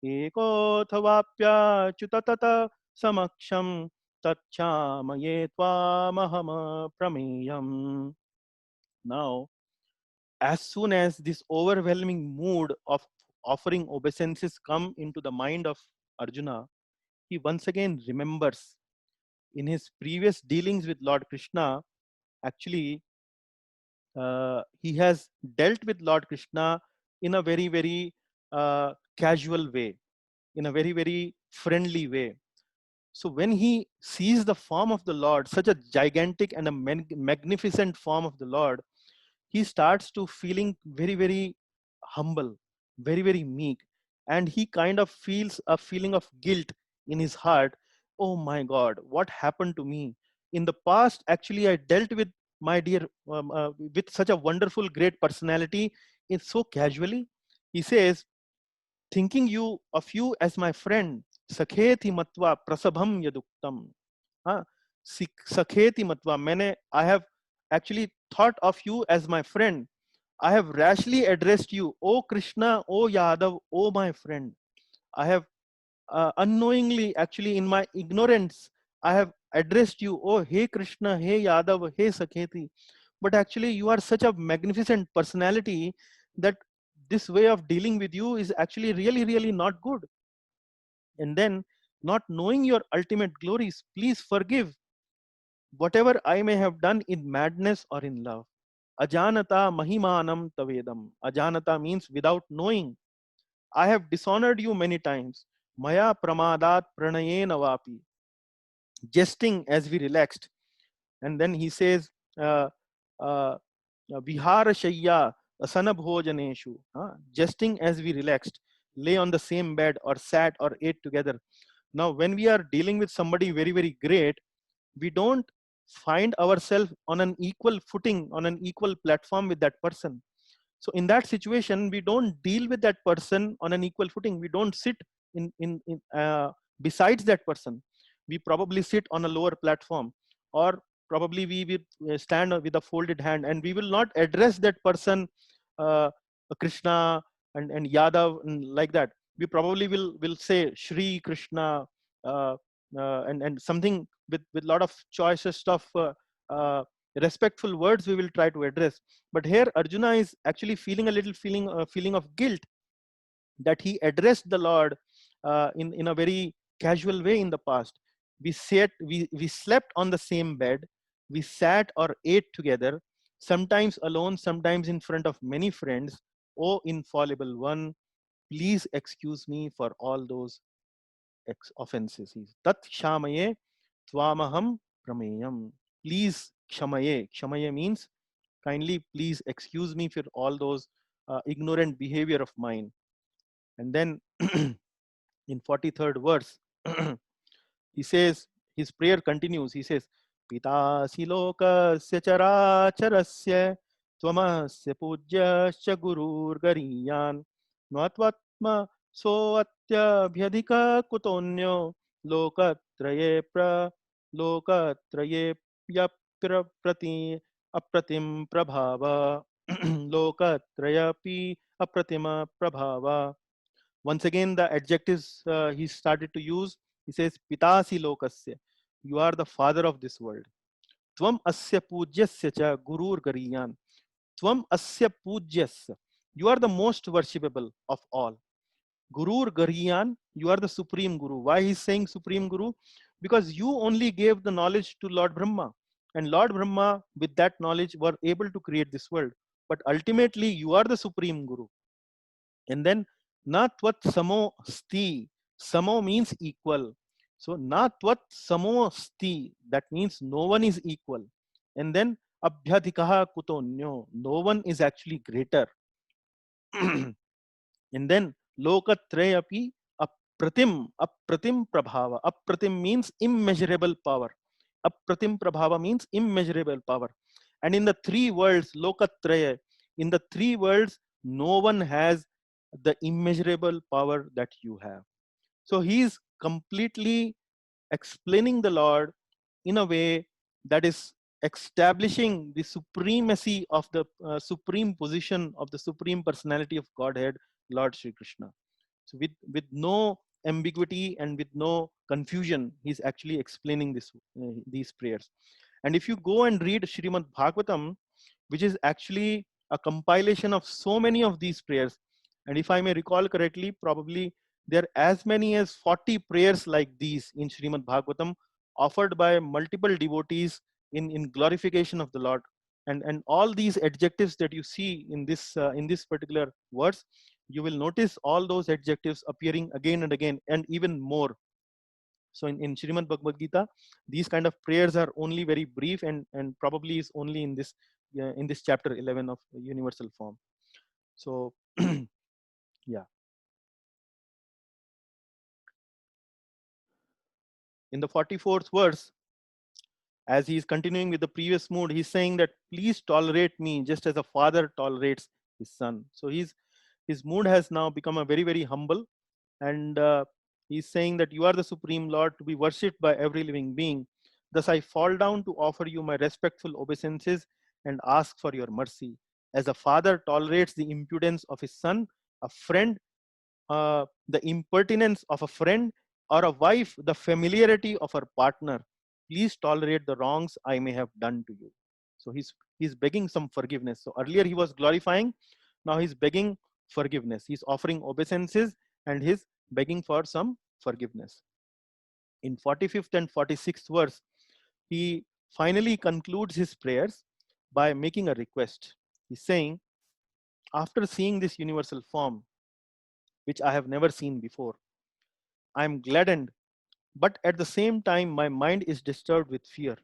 एकोऽथवाप्याच्युत तत समक्षं तच्छामये त्वामहमप्रमेयम्. Now, as soon as this overwhelming mood of offering obeisances come into the mind of Arjuna, he once again remembers in his previous dealings with Lord Krishna, actually, he has dealt with Lord Krishna in a very, very casual way, in a very, very friendly way. So when he sees the form of the Lord, such a gigantic and a magnificent form of the Lord, he starts to feeling very, very humble, very, very meek. And he kind of feels a feeling of guilt in his heart. Oh my God, what happened to me? In the past, actually, I dealt with my dear, with such a wonderful, great personality, it's so casually. He says, thinking of you as my friend, sakheti matva prasabham yaduktam. Huh? Sakheti matva, I have actually thought of you as my friend. I have rashly addressed you, O Krishna, O Yadav, O my friend. I have unknowingly, actually in my ignorance, I have addressed you, oh, hey Krishna, hey Yadav, hey Sakheti. But actually you are such a magnificent personality that this way of dealing with you is actually really, really not good. And then, not knowing your ultimate glories, please forgive whatever I may have done in madness or in love. Ajanata mahimanam tavedam. Ajanata means without knowing. I have dishonored you many times. Maya pramadat pranayena vapi. Jesting as we relaxed. And then he says, uh, uh, vihara shayya asanabhojaneshu. Jesting as we relaxed, lay on the same bed or sat or ate together. Now, when we are dealing with somebody very, very great, we don't find ourselves on an equal footing, on an equal platform with that person. So in that situation, we don't deal with that person on an equal footing. We don't sit in besides that person. We probably sit on a lower platform, or probably we will stand with a folded hand, and we will not address that person, uh, Krishna and Yadav and like that. We probably will say Shri Krishna, uh, and something with lot of choicest of respectful words we will try to address. But here Arjuna is actually feeling a little feeling of guilt that he addressed the Lord in a very casual way in the past. We slept on the same bed, we sat or ate together, sometimes alone, sometimes in front of many friends. O infallible one, please excuse me for all those offenses. Tat shamaye twamaham prameyam. Please kshamaye. Kshamaye means kindly please excuse me for all those ignorant behavior of mine. And then in 43rd verse, he says, his prayer continues. He says, Pitasi lokasya characharasya tvamasya pujyasya gurur gariyan natvatma soatyabhyadhika kutonyo lokatraye lokatraye prati apratim prabhava lokatrayapi apratima prabhava. Once again, the adjectives he started to use. He says, Pitasi lokasya. You are the father of this world. Tvam asya pujyasya cha gurur gariyan. Tvam asya pujyasya. You are the most worshipable of all. Gurur gariyan. You are the supreme guru. Why he's saying supreme guru? Because you only gave the knowledge to Lord Brahma. And Lord Brahma, with that knowledge, were able to create this world. But ultimately, you are the supreme guru. And then na tvat samo sti. Samo means equal. So na tvat samo sti, that means no one is equal. And then abhyadhikaha kutonyo, no one is actually greater. And then lokatrayapi apratim prabhava. Apratim means immeasurable power. Apratim prabhava means immeasurable power. And in the three worlds, lokatraya, in the three worlds, no one has the immeasurable power that you have. So he is completely explaining the Lord in a way that is establishing the supremacy of the supreme position of the supreme personality of Godhead, Lord Sri Krishna. So with no ambiguity and with no confusion, he's actually explaining these prayers. And if you go and read Srimad Bhagavatam, which is actually a compilation of so many of these prayers, and if I may recall correctly, probably there are as many as 40 prayers like these in Srimad Bhagavatam, offered by multiple devotees in glorification of the Lord. And all these adjectives that you see in this particular verse, you will notice all those adjectives appearing again and again, and even more. So in Srimad Bhagavad Gita, these kind of prayers are only very brief and probably is only in this chapter 11 of universal form. So yeah, in the 44th verse, as he is continuing with the previous mood, he's saying that please tolerate me just as a father tolerates his son. So his mood has now become a very humble, and he's saying that you are the supreme Lord to be worshipped by every living being. Thus I fall down to offer you my respectful obeisances and ask for your mercy. As a father tolerates the impudence of his son, a friend the impertinence of a friend, or a wife the familiarity of her partner, please tolerate the wrongs I may have done to you. So he's begging some forgiveness. So earlier he was glorifying, now he's begging forgiveness. He's offering obeisances and he's begging for some forgiveness. In 45th and 46th verse, he finally concludes his prayers by making a request. He's saying, after seeing this universal form, which I have never seen before, I am gladdened, but at the same time, my mind is disturbed with fear.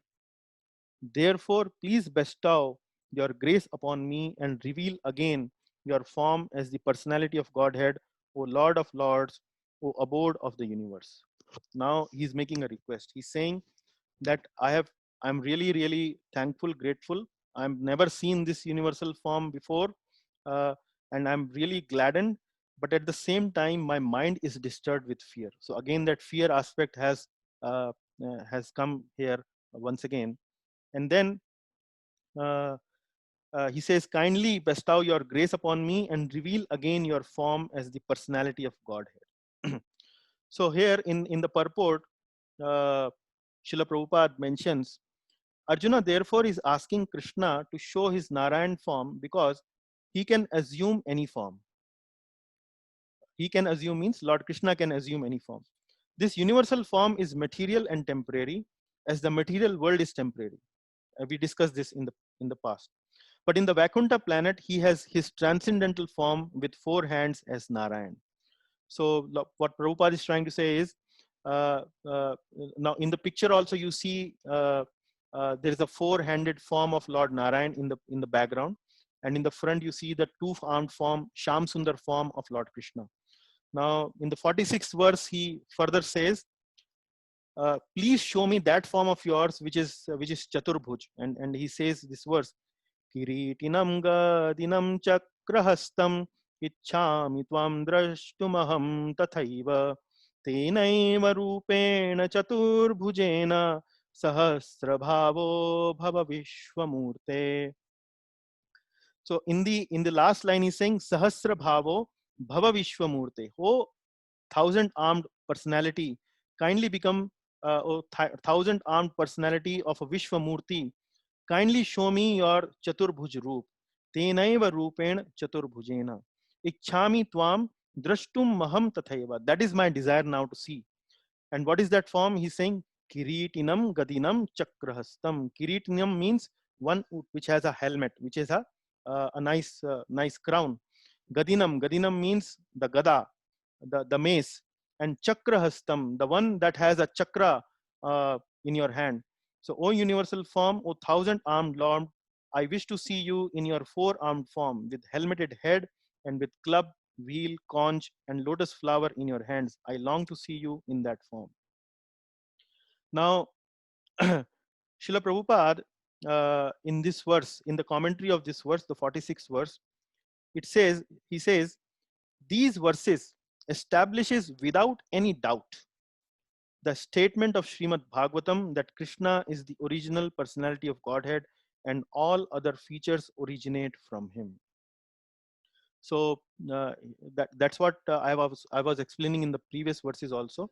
Therefore, please bestow your grace upon me and reveal again your form as the personality of Godhead, O Lord of Lords, O abode of the universe. Now he's making a request. He's saying that I'm really thankful, grateful. I've never seen this universal form before, uh, and I'm really gladdened, but at the same time my mind is disturbed with fear. So again, that fear aspect uh, has come here once again. And then uh, he says, kindly bestow your grace upon me and reveal again your form as the personality of Godhead. So here in the purport, uh, Srila Prabhupada mentions, Arjuna therefore is asking Krishna to show his Narayan form because he can assume any form. He can assume means Lord Krishna can assume any form. This universal form is material and temporary, as the material world is temporary. We discussed this in the past. But in the Vaikuntha planet, he has his transcendental form with 4 hands as Narayan. So what Prabhupada is trying to say is, now in the picture also you see there is a 4-handed form of Lord Narayan in the background, and in the front you see the 2-armed form, Sham Sundar form of Lord Krishna. Now in the 46th verse he further says, please show me that form of yours which is Chaturbhuj, and he says this verse, Kiritinam gadinam chakrahastam ichhami tvam drashtumaham tathaiva tenaiva rupena chaturbhujena sahasrabhavo bhava vishwamurte. So in the last line he's saying Sahasrabhavo bhava vishwamurte. Oh, 1,000-armed personality, kindly become 1,000-armed personality of a Vishwamurti. Kindly show me your Chaturbhuj Roop. Tenaiva Rupen Chaturbhujena. Ichhami Tvam Drashtum Maham Tathaiva. That is my desire now to see. And what is that form? He's saying Kiritinam Gadinam Chakrahastam. Kiritinam means one which has a helmet, which is a nice crown. Gadinam means the gada, the mace, and Chakrahastam, the one that has a chakra in your hand. So, O universal form, O 1,000-armed Lord, I wish to see you in your 4-armed form with helmeted head and with club, wheel, conch, and lotus flower in your hands. I long to see you in that form. Now, Srila Prabhupada, in this verse, in the commentary of this verse, the 46th verse, he says, these verses establishes without any doubt the statement of Srimad Bhagavatam that Krishna is the original personality of Godhead and all other features originate from him. So that's what I was explaining in the previous verses also.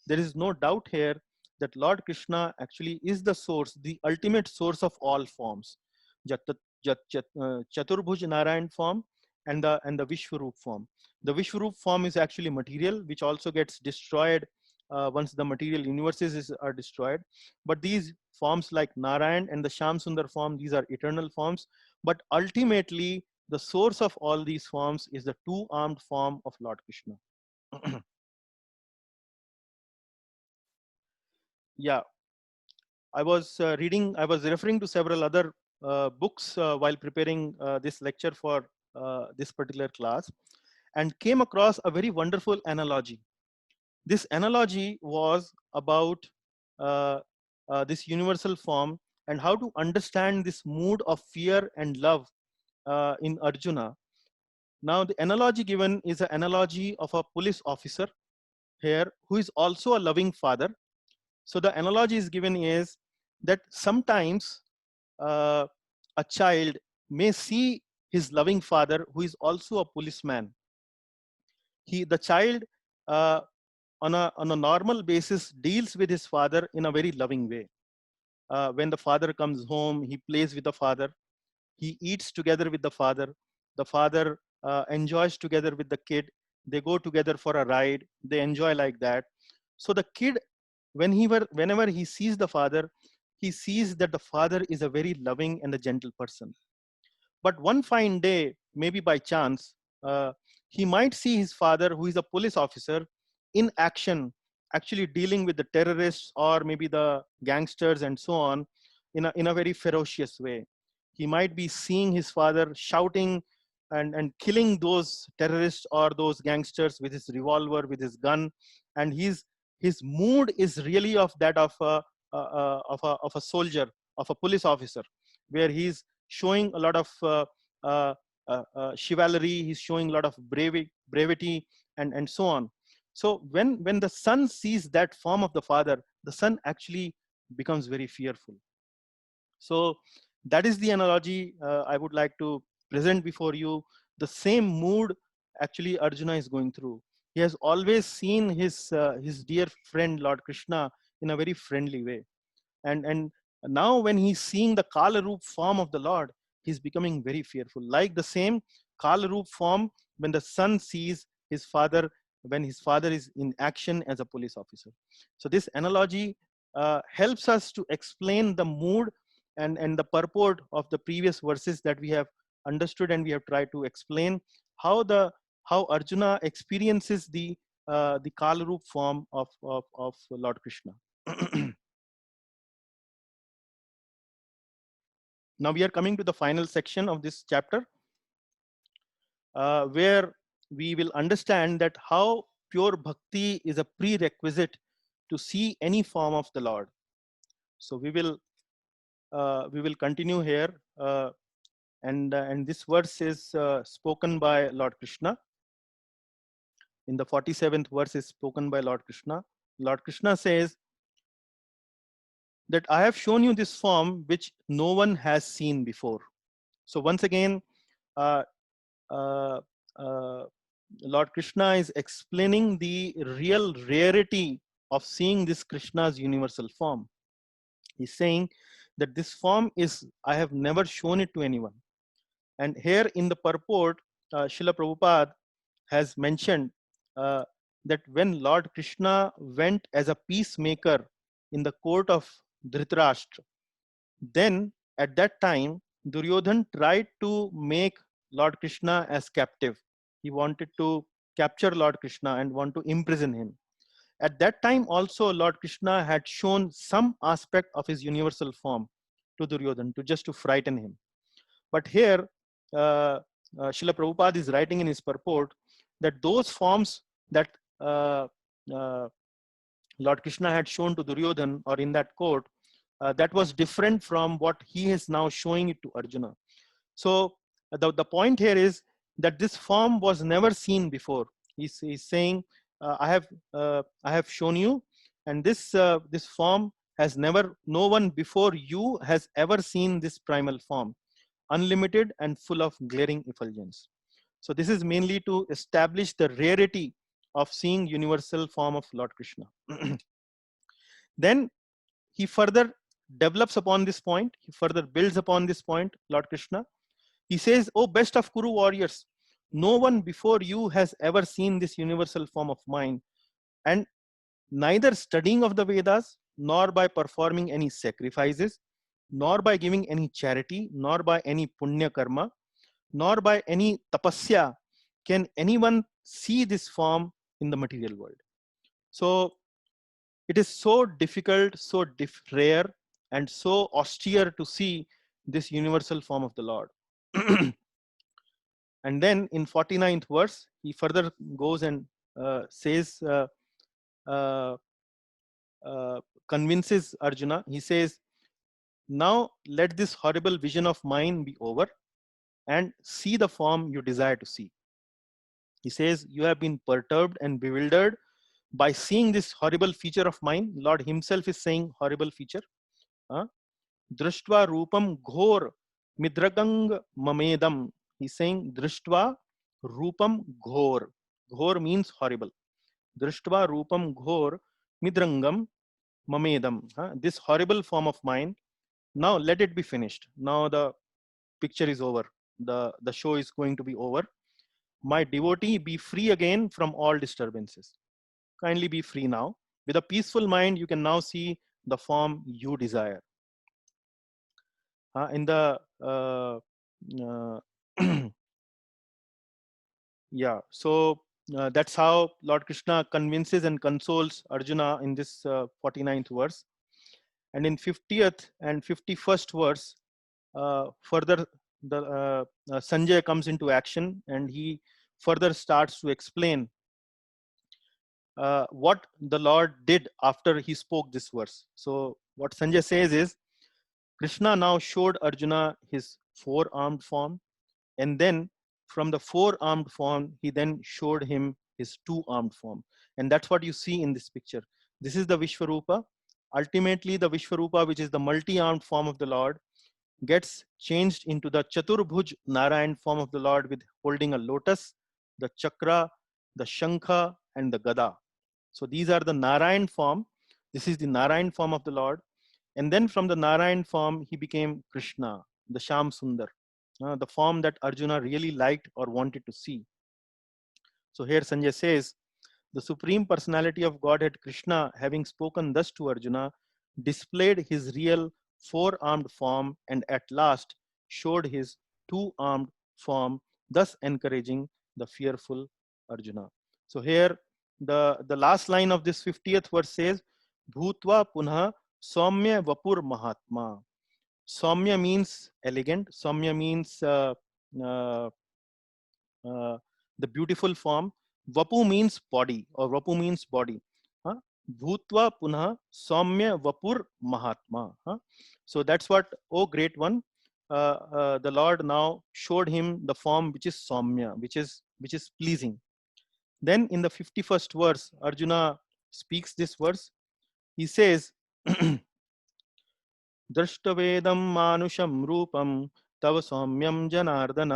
There is no doubt here that Lord Krishna actually is the source, the ultimate source of all forms. Chaturbhuj Narayan form and the Vishwaroop form. The Vishwaroop form is actually material, which also gets destroyed once the material universes are destroyed. But these forms like Narayan and the Sham Sundar form, these are eternal forms. But ultimately, the source of all these forms is the 2-armed form of Lord Krishna. Yeah, I was I was referring to several other books while preparing this lecture for this particular class, and came across a very wonderful analogy. This analogy was about uh, this universal form and how to understand this mood of fear and love in Arjuna. Now, the analogy given is an analogy of a police officer here who is also a loving father. So the analogy is given is that sometimes uh, a child may see his loving father who is also a policeman. The child uh, on a normal basis deals with his father in a very loving way. When the father comes home, he plays with the father, he eats together with the father enjoys together with the kid, they go together for a ride, they enjoy like that. So the kid, whenever he sees the father, he sees that the father is a very loving and a gentle person. But one fine day, maybe by chance, he might see his father, who is a police officer, in action, actually dealing with the terrorists or maybe the gangsters and so on, in a very ferocious way. He might be seeing his father shouting and killing those terrorists or those gangsters with his revolver, with his gun, and his mood is really of that of a soldier, of a police officer, where he's showing a lot of chivalry, he's showing a lot of brevity, and so on. So when the son sees that form of the father, the son actually becomes very fearful. So that is the analogy I would like to present before you. The same mood actually Arjuna is going through. He has always seen his dear friend Lord Krishna in a very friendly way, and now when he's seeing the Kala Roop form of the Lord, he's becoming very fearful. Like the same Kala Roop form when the son sees his father, when his father is in action as a police officer. So this analogy helps us to explain the mood and the purport of the previous verses that we have understood, and we have tried to explain how Arjuna experiences the Kala Roop form of Lord Krishna. Now we are coming to the final section of this chapter, where we will understand that how pure bhakti is a prerequisite to see any form of the Lord. So we will continue here, and this verse is spoken by Lord Krishna. In the 47th verse is spoken by Lord Krishna. Lord Krishna says that I have shown you this form which no one has seen before. So once again, uh, uh, uh, Lord Krishna is explaining the real rarity of seeing this Krishna's universal form. He's saying that this form is, I have never shown it to anyone. And here in the purport, Srila Prabhupada has mentioned uh, that when Lord Krishna went as a peacemaker in the court of Dhritarashtra, then at that time, Duryodhan tried to make Lord Krishna as captive. He wanted to capture Lord Krishna and want to imprison him. At that time also, Lord Krishna had shown some aspect of his universal form to Duryodhan to frighten him. But here, Srila Prabhupada is writing in his purport that those forms that uh, uh, Lord Krishna had shown to Duryodhan or in that court, that was different from what he is now showing it to Arjuna. So the point here is that this form was never seen before. He's saying, I have shown you, and this form has never, no one before you has ever seen this primal form, unlimited and full of glaring effulgence. So this is mainly to establish the rarity of seeing universal form of Lord Krishna. Then he further develops upon this point, he further builds upon this point, Lord Krishna. He says, "Oh, best of Kuru warriors, no one before you has ever seen this universal form of mine, and neither studying of the Vedas, nor by performing any sacrifices, nor by giving any charity, nor by any punya karma, nor by any tapasya can anyone see this form in the material world." So It is so difficult, so rare, and so austere to see this universal form of the Lord. And then in 49th verse, he further goes and says, uh, convinces Arjuna. He says, now let this horrible vision of mine be over and see the form you desire to see. He says, you have been perturbed and bewildered by seeing this horrible feature of mine. Lord himself is saying horrible feature. Drishtva rupam ghor midragang mamedam. He's saying Drishtva rupam ghor. Ghor means horrible. Drishtva rupam ghor midrangam mamedam. This horrible form of mine. Now let it be finished. Now the picture is over. The show is going to be over. My devotee, be free again from all disturbances. Kindly be free now. With a peaceful mind, you can now see the form you desire. In the yeah, so that's how Lord Krishna convinces and consoles Arjuna in this 49th verse. And in 50th and 51st verse, further the Sanjay comes into action, and he further starts to explain what the Lord did after he spoke this verse. So what Sanjay says is, Krishna now showed Arjuna his four-armed form, and then from the four-armed form, he then showed him his two-armed form. And that's what you see in this picture. This is the Vishvarupa. Ultimately, the Vishvarupa, which is the multi-armed form of the Lord, gets changed into the Chaturbhuj Narayan form of the Lord, with holding a lotus, the chakra, the shankha, and the gada. So these are the Narayan form. This is the Narayan form of the Lord. And then from the Narayan form, he became Krishna, the Sham Sundar, the form that Arjuna really liked or wanted to see. So here Sanjay says, the Supreme Personality of Godhead Krishna, having spoken thus to Arjuna, displayed his real four-armed form and at last showed his two-armed form, thus encouraging the fearful Arjuna. So here the last line of this 50th verse says, Bhutva punha Saumya Vapur Mahatma. Saumya means elegant. Saumya means uh, the beautiful form. Vapu means body, or Vapu means body. Bhutva punha Saumya Vapur Mahatma. So that's what, oh great one, the Lord now showed him the form which is Saumya, which is pleasing. Then in the 51st verse, Arjuna speaks this verse. He says, दृष्टवेदं मानुषं रूपं तव सौम्यं जनार्दन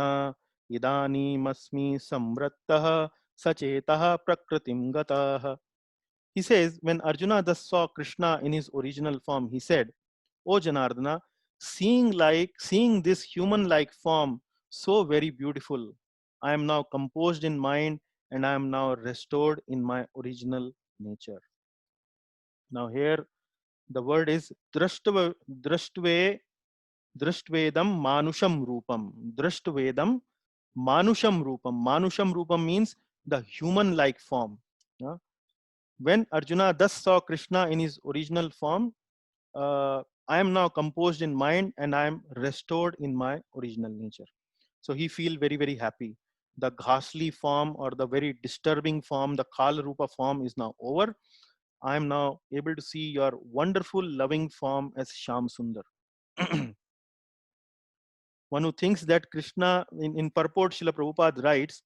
इदानीमस्मि संवृत्तः सचेतः प्रकृतिं गतः. He says, when Arjuna thus saw Krishna in his original form, he said, O Janardana, seeing this human-like form so very beautiful, I am now composed in mind and I am now restored in my original nature. Now here the word is drashtve Drishtvedam Manusham Rupam. Drishtvedam Manusham Rupam. Manusham Rupam means the human-like form. When Arjuna thus saw Krishna in his original form, I am now composed in mind and I am restored in my original nature. So he feels very, very happy. The ghastly form or the very disturbing form, the Kala Rupa form is now over. I am now able to see your wonderful, loving form as Sham Sundar. One who thinks that Krishna, in purport, Srila Prabhupada writes,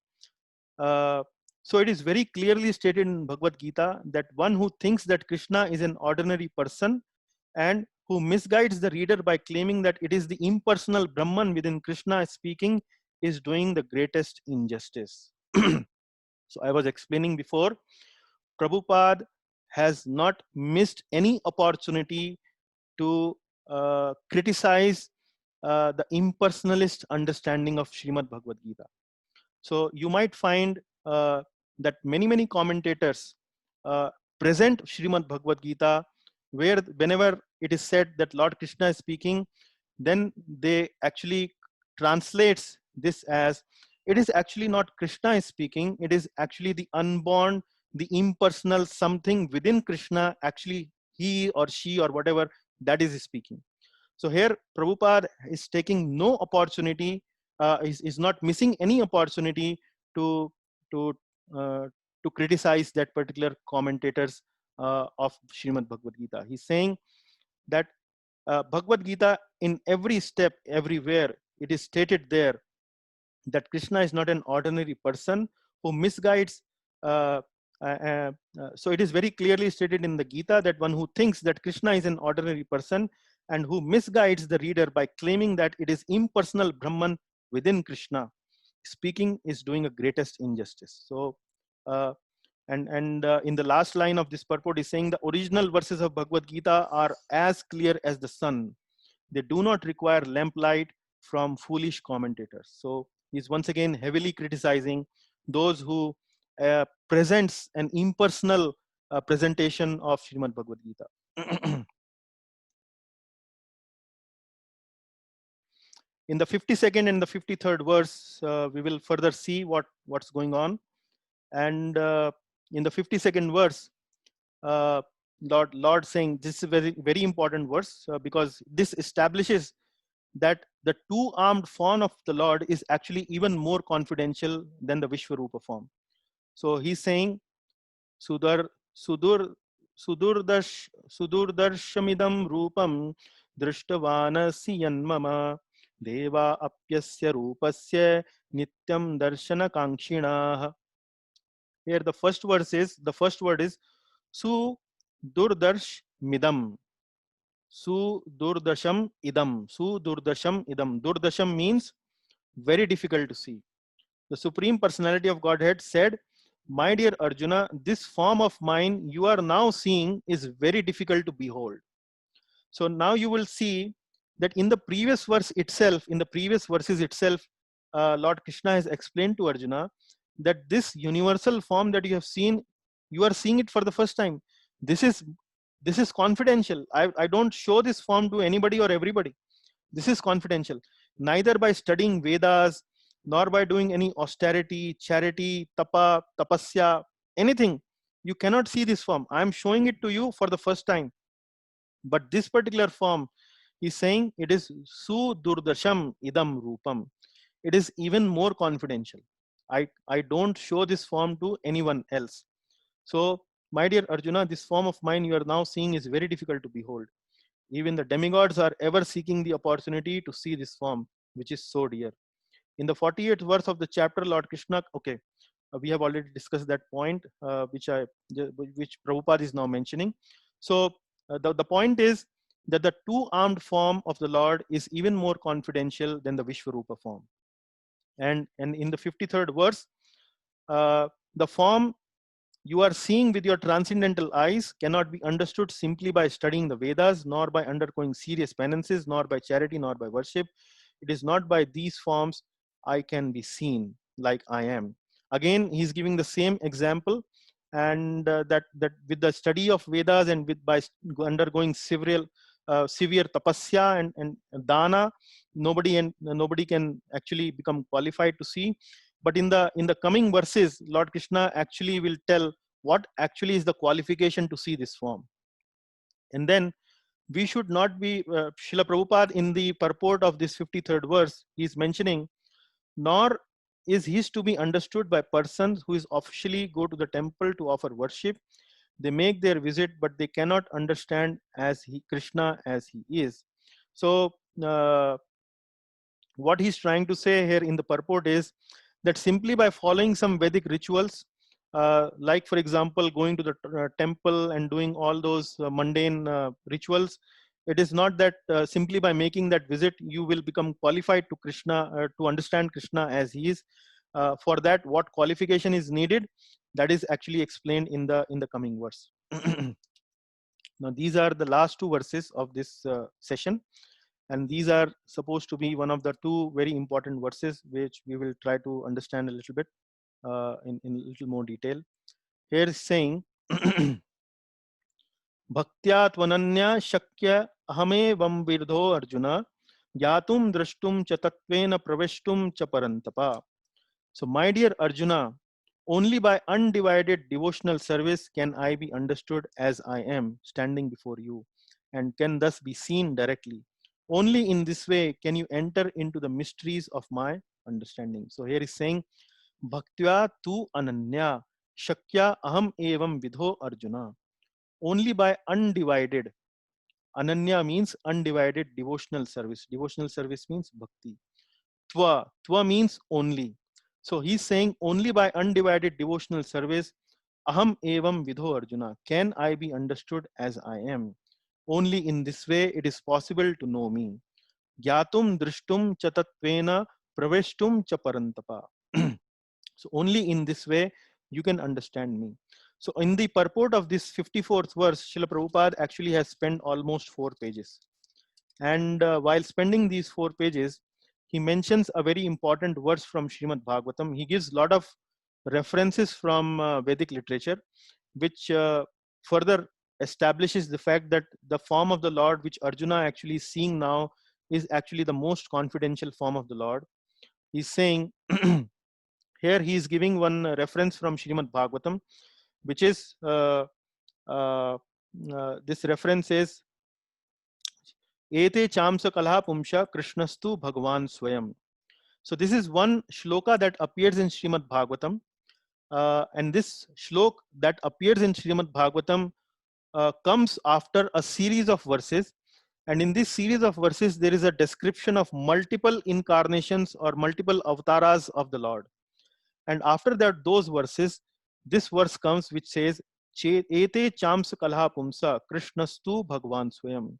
so it is very clearly stated in Bhagavad Gita that one who thinks that Krishna is an ordinary person and who misguides the reader by claiming that it is the impersonal Brahman within Krishna speaking is doing the greatest injustice. So I was explaining before, Prabhupada has not missed any opportunity to criticize the impersonalist understanding of Srimad Bhagavad Gita. So you might find that many commentators present Srimad Bhagavad Gita where whenever it is said that Lord Krishna is speaking, then they actually translates this as, it is actually not Krishna is speaking, it is actually the unborn the impersonal something within Krishna, actually he or she or whatever, that is speaking. So here Prabhupada is taking no opportunity, is not missing any opportunity to to uh, to criticize that particular commentators of Srimad Bhagavad Gita. He's saying that Bhagavad Gita, in every step, everywhere, it is stated there that Krishna is not an ordinary person who misguides. Uh, so it is very clearly stated in the Gita that one who thinks that Krishna is an ordinary person and who misguides the reader by claiming that it is impersonal Brahman within Krishna speaking is doing a greatest injustice. So, in the last line of this purport is saying the original verses of Bhagavad Gita are as clear as the sun. They do not require lamplight from foolish commentators. So he's once again heavily criticizing those who presents an impersonal presentation of Srimad Bhagavad Gita. In the 52nd and the 53rd verse, we will further see what's going on. And in the 52nd verse, Lord saying, this is a very important verse because this establishes that the two-armed form of the Lord is actually even more confidential than the Vishwarupa form. So he's saying, Sudur Sudurdarshamidam Rupam Drishtavanasi Yanmama Deva Apyasya Rupasya Nityam Darshana Kankshina. Here the first word is Sudurdarsh Midam. Sudurdasham idam. Sudurdasham idam. Durdasham means very difficult to see. The Supreme Personality of Godhead said, my dear Arjuna, this form of mine you are now seeing is very difficult to behold. So now you will see that in the previous verses itself, Lord Krishna has explained to Arjuna that this universal form that you have seen, you are seeing it for the first time. This is confidential. I don't show this form to anybody or everybody. This is confidential. Neither by studying Vedas, nor by doing any austerity, charity, tapa, tapasya, anything. You cannot see this form. I am showing it to you for the first time. But this particular form, he's saying it is Sudurdasham idam rupam. It is even more confidential. I don't show this form to anyone else. So, my dear Arjuna, this form of mine you are now seeing is very difficult to behold. Even the demigods are ever seeking the opportunity to see this form, which is so dear. In the 48th verse of the chapter, Lord Krishna, okay, we have already discussed that point, which Prabhupada is now mentioning. So the point is that the two-armed form of the Lord is even more confidential than the Vishwarupa form. And in the 53rd verse, the form you are seeing with your transcendental eyes cannot be understood simply by studying the Vedas, nor by undergoing serious penances, nor by charity, nor by worship. It is not by these forms I can be seen like I am. Again, he's giving the same example, and that with the study of Vedas and with by undergoing severe tapasya and dana, nobody can actually become qualified to see. But in the coming verses, Lord Krishna actually will tell what actually is the qualification to see this form. And then we should not be, Srila Prabhupada in the purport of this 53rd verse, he is mentioning, nor is his to be understood by persons who is officially go to the temple to offer worship. They make their visit, but they cannot understand Krishna as he is. So what he's trying to say here in the purport is that simply by following some Vedic rituals, like for example going to the temple and doing all those mundane rituals, it is not that simply by making that visit you will become qualified to Krishna, to understand Krishna as he is. For that, what qualification is needed, that is actually explained in the coming verse. Now these are the last two verses of this session, and these are supposed to be one of the two very important verses which we will try to understand a little bit in a little more detail. Here is saying, Bhaktya tvananya shakya ahamevam virdho Arjuna yatum drashtum cha tatvena praveshtum cha parantapa. So my dear Arjuna, Only by undivided devotional service can I be understood as I am standing before you, and can thus be seen directly. Only in this way can you enter into the mysteries of my understanding. So here is saying, Bhaktya tu ananya shakya aham evam vidho Arjuna. Only by undivided, ananya means undivided devotional service. Devotional service means bhakti. Tva means only. So he's saying only by undivided devotional service, aham evam vidho Arjuna, can I be understood as I am. Only in this way it is possible to know me. Gyatum drishtum cha tatvena praveshtum cha parantapa. So only in this way you can understand me. So in the purport of this 54th verse, Srila Prabhupada actually has spent almost 4 pages. And while spending these 4 pages, he mentions a very important verse from Srimad Bhagavatam. He gives a lot of references from Vedic literature, which further establishes the fact that the form of the Lord, which Arjuna actually is seeing now, is actually the most confidential form of the Lord. He's saying, here he is giving one reference from Srimad Bhagavatam, which is, this reference is, Ete chamsa kalha pumsha krishnastu bhagwan swayam. So this is one shloka that appears in Srimad Bhagavatam. And this shlok that appears in Srimad Bhagavatam comes after a series of verses. And in this series of verses, there is a description of multiple incarnations or multiple avatars of the Lord. And after that, those verses, this verse comes which says, Ete chamsa kalha pumsa krishnastu bhagwan swayam.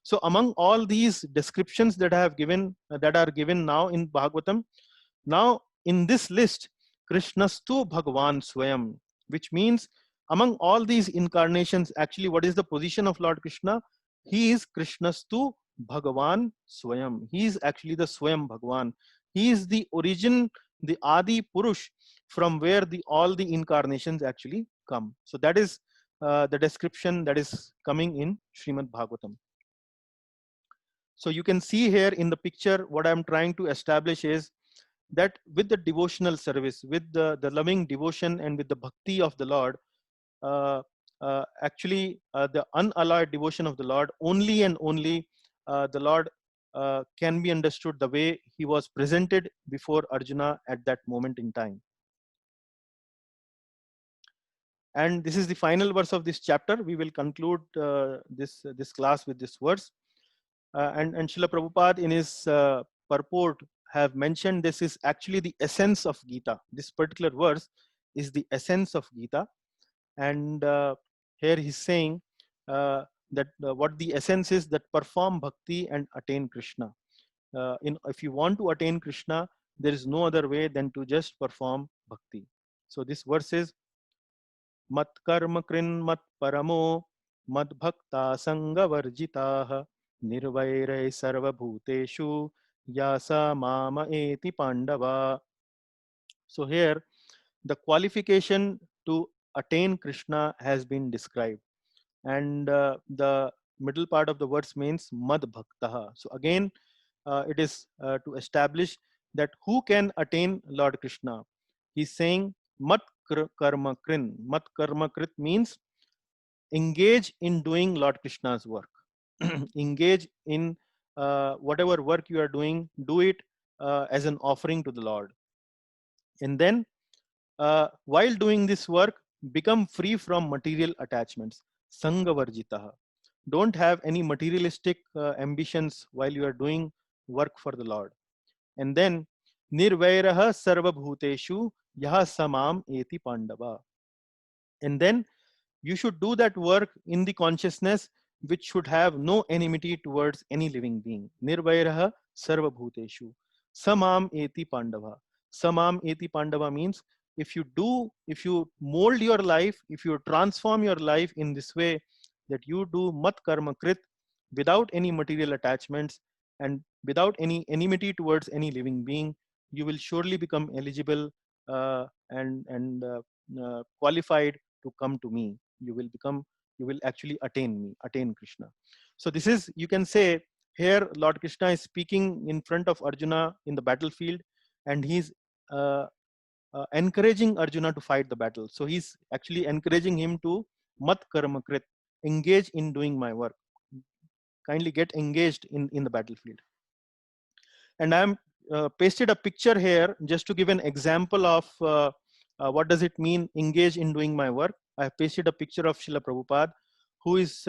So among all these descriptions that I have given, that are given now in Bhagavatam, now in this list, Krishnastu Bhagavan Swayam, which means among all these incarnations, actually what is the position of Lord Krishna? He is Krishnastu Bhagavan Swayam. He is actually the Swayam Bhagavan. He is the origin, the Adi Purush, from where all the incarnations actually come. So that is the description that is coming in Srimad Bhagavatam. So you can see here in the picture, what I'm trying to establish is that with the devotional service, with the loving devotion and with the bhakti of the Lord, actually the unalloyed devotion of the Lord, only and only the Lord can be understood the way he was presented before Arjuna at that moment in time. And this is the final verse of this chapter. We will conclude this class with this verse. And Srila Prabhupada in his purport have mentioned this is actually the essence of Gita. This particular verse is the essence of Gita. And here he's saying that what the essence is, that perform bhakti and attain Krishna. If you want to attain Krishna, there is no other way than to just perform bhakti. So this verse is mat karma krin mat paramo mad bhakta sanga varjitaha nirvairai sarva bhuteshu yasa mama eti pandava. So here the qualification to attain Krishna has been described, and the middle part of the words means mad bhaktaha. So again it is to establish that who can attain Lord Krishna. He's saying mat karma krin. Mat karma krit means engage in doing Lord Krishna's work. Engage in whatever work you are doing, do it as an offering to the Lord. And then while doing this work, become free from material attachments. Sangavarjitaha. Don't have any materialistic ambitions while you are doing work for the Lord. And then nirvairaha sarva bhuteshu yaha samam eti pandava. And then you should do that work in the consciousness which should have no enmity towards any living being. Nirvairaha sarva bhuteshu samam eti pandava. Samam eti pandava means if you mold your life, if you transform your life in this way, that you do mat karma krit without any material attachments and without any enmity towards any living being, you will surely become eligible and qualified to come to me. You will actually attain Krishna. So this is, you can say, here Lord Krishna is speaking in front of Arjuna in the battlefield, and he's encouraging Arjuna to fight the battle. So he's actually encouraging him to mat karma krit, engage in doing my work. Kindly get engaged in the battlefield. And I'm pasted a picture here just to give an example of what does it mean engage in doing my work. I pasted a picture of Srila Prabhupada, who is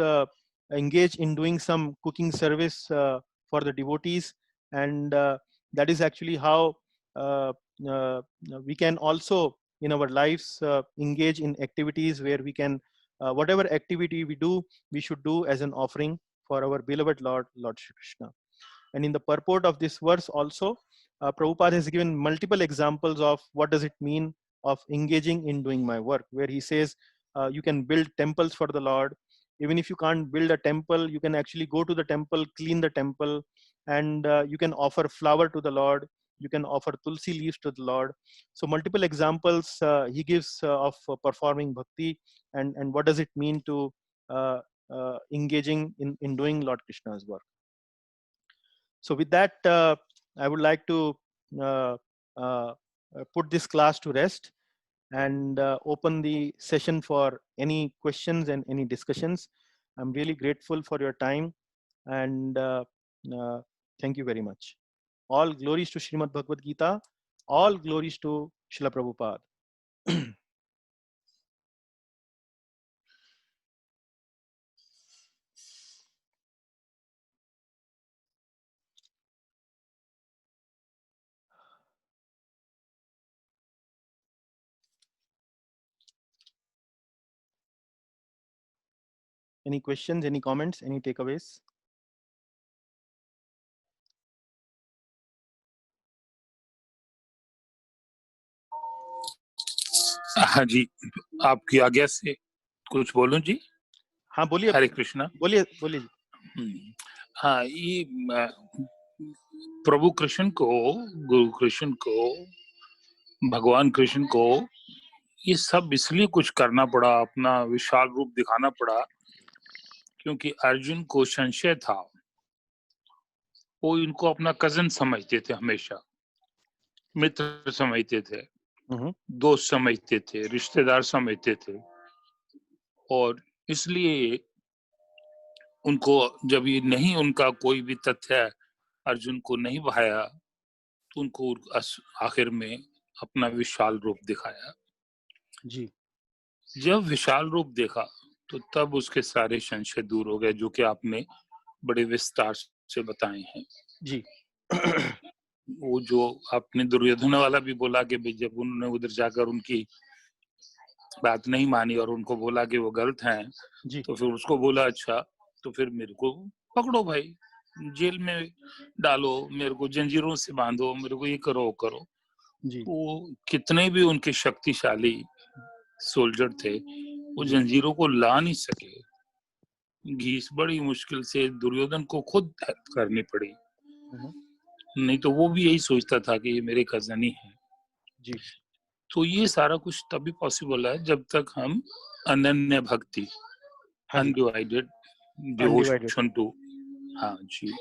engaged in doing some cooking service for the devotees, and that is actually how uh, uh, we can also in our lives engage in activities where we can whatever activity we do, we should do as an offering for our beloved Lord Shri Krishna. And in the purport of this verse also, Prabhupada has given multiple examples of what does it mean of engaging in doing my work, where he says you can build temples for the Lord. Even if you can't build a temple, you can actually go to the temple, clean the temple, and you can offer flower to the Lord. You can offer tulsi leaves to the Lord. So multiple examples he gives of performing bhakti, and what does it mean to engaging in doing Lord Krishna's work. So with that, I would like to put this class to rest and open the session for any questions and any discussions. I'm really grateful for your time, and thank you very much. All glories to Srimad Bhagavad Gita. All glories to Srila Prabhupada. Any questions, any comments, any takeaways? हाँ जी, आपकी आज्ञा से कुछ बोलूं जी? हाँ बोलिए। हरे कृष्णा। बोलिए बोलिए जी। हाँ, ये प्रभु कृष्ण को, गुरु कृष्ण को, भगवान कृष्ण को ये सब इसलिए कुछ करना पड़ा, अपना विशाल रूप दिखाना पड़ा, क्योंकि अर्जुन को संशय था। वो इनको अपना कजन समझते थे, हमेशा मित्र समझते थे, दोस्त समझते थे, रिश्तेदार समझते थे, और इसलिए उनको जब ये नहीं, उनका कोई भी तथ्य अर्जुन को नहीं भाया, तो उनको आखिर में अपना विशाल रूप दिखाया जी। जब विशाल रूप देखा तो तब उसके सारे संशय दूर हो गए, जो कि आपने बड़े विस्तार से बताए हैं जी। वो जो आपने दुर्योधन वाला भी बोला कि जब उन्होंने उधर जाकर उनकी बात नहीं मानी और उनको बोला कि वो गलत हैं, तो फिर उसको बोला अच्छा तो फिर मेरे को पकड़ो भाई, जेल में डालो, मेरे को जंजीरों से बांधो, मेरे को ये करो करो जी। वो कितने भी उनके शक्तिशाली सोल्जर थे, वो जंजीरों को ला नहीं सके। घीस बड़ी मुश्किल से दुर्योधन को खुद करनी पड़ी, नहीं तो वो भी यही सोचता था कि ये मेरे कजन ही है जी। तो ये सारा कुछ तभी पॉसिबल है जब तक हम अनन्य भक्ति, अनडिवाइडेड डिवोशन टू, हाँ जी,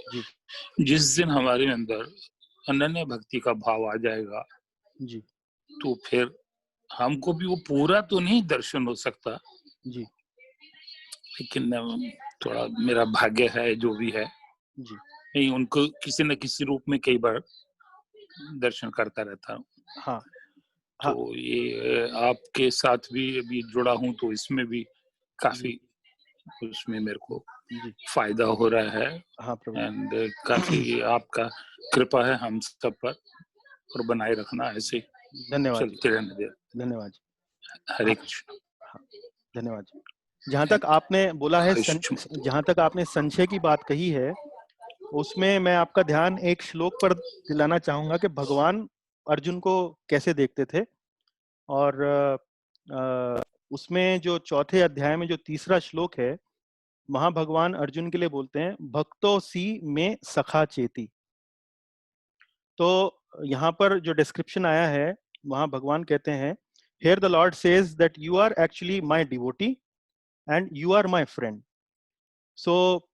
जिस दिन हमारे अंदर अनन्य भक्ति का भाव आ जाएगा जी, तो फिर हमको भी वो पूरा तो नहीं दर्शन हो सकता जी, लेकिन थोड़ा मेरा भाग्य है जो भी है जी, नहीं उनको किसी न किसी रूप में कई बार दर्शन करता रहता हूँ। हाँ, तो ये आपके साथ भी अभी जुड़ा हूँ तो इसमें भी काफी उसमें मेरे को फायदा हो रहा है। हाँ, एंड काफी आपका कृपा है हम सब पर, और बनाए रखना ऐसे चलते रहने दे। धन्यवाद। हरे कृष्ण। धन्यवाद। जहाँ तक आपने बोला है, जहाँ तक आपने संशय की बात कही है, उसमें मैं आपका ध्यान एक श्लोक पर दिलाना चाहूंगा कि भगवान अर्जुन को कैसे देखते थे। और उसमें जो चौथे अध्याय में जो तीसरा श्लोक है, वहां भगवान अर्जुन के लिए बोलते हैं भक्तो सी में सखा चेती। तो यहाँ पर जो डिस्क्रिप्शन आया है, वहां भगवान कहते हैं, here the Lord says that you are actually my devotee and you are my friend. So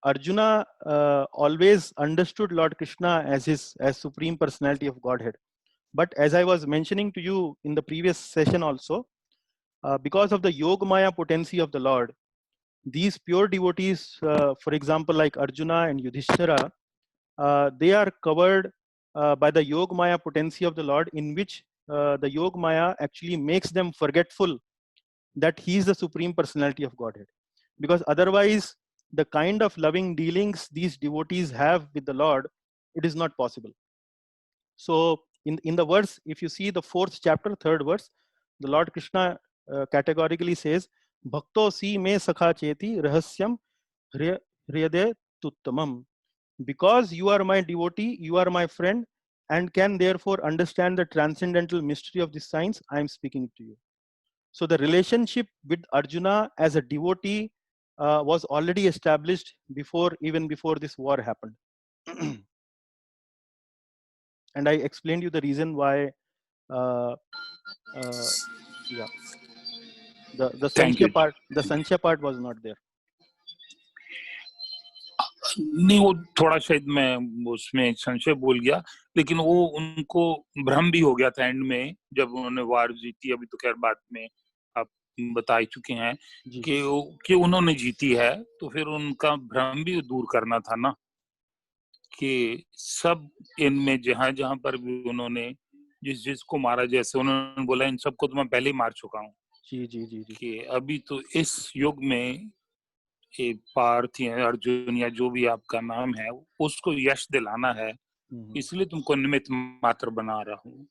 Arjuna always understood Lord Krishna as supreme personality of Godhead. But as I was mentioning to you in the previous session also, because of the Yogamaya potency of the Lord, these pure devotees, for example, like Arjuna and Yudhishthira, they are covered by the Yogamaya potency of the Lord, in which the Yogamaya actually makes them forgetful that he is the Supreme Personality of Godhead. Because otherwise, the kind of loving dealings these devotees have with the Lord, it is not possible. So in the verse, if you see the 4th chapter, 3rd verse, the Lord Krishna categorically says, Bhakto si me sakha cheti rahasyam hriyade tuttamam. Because you are my devotee, you are my friend, and can therefore understand the transcendental mystery of this science, I am speaking to you. So the relationship with Arjuna as a devotee was already established even before this war happened. And I explained you the reason why. Yeah, the Sanchya part was not there. नहीं, वो थोड़ा शायद मैं उसमें संशय बोल गया, लेकिन वो उनको भ्रम भी हो गया था एंड में जब उन्होंने वार जीती। अभी तो खैर बाद में आप बता ही चुके हैं कि उन्होंने जीती है, तो फिर उनका भ्रम भी दूर करना था ना, कि सब इनमें जहां पर भी उन्होंने जिसको मारा, जैसे उन्होंने बोला इन सबको तो मैं पहले ही मार चुका हूँ। जी जी जी जी। कि अभी तो इस युग में पार्थ या अर्जुन या जो भी आपका नाम है उसको यश दिलाना है, इसलिए तुमको निमित्त मात्र बना रहा हूँ।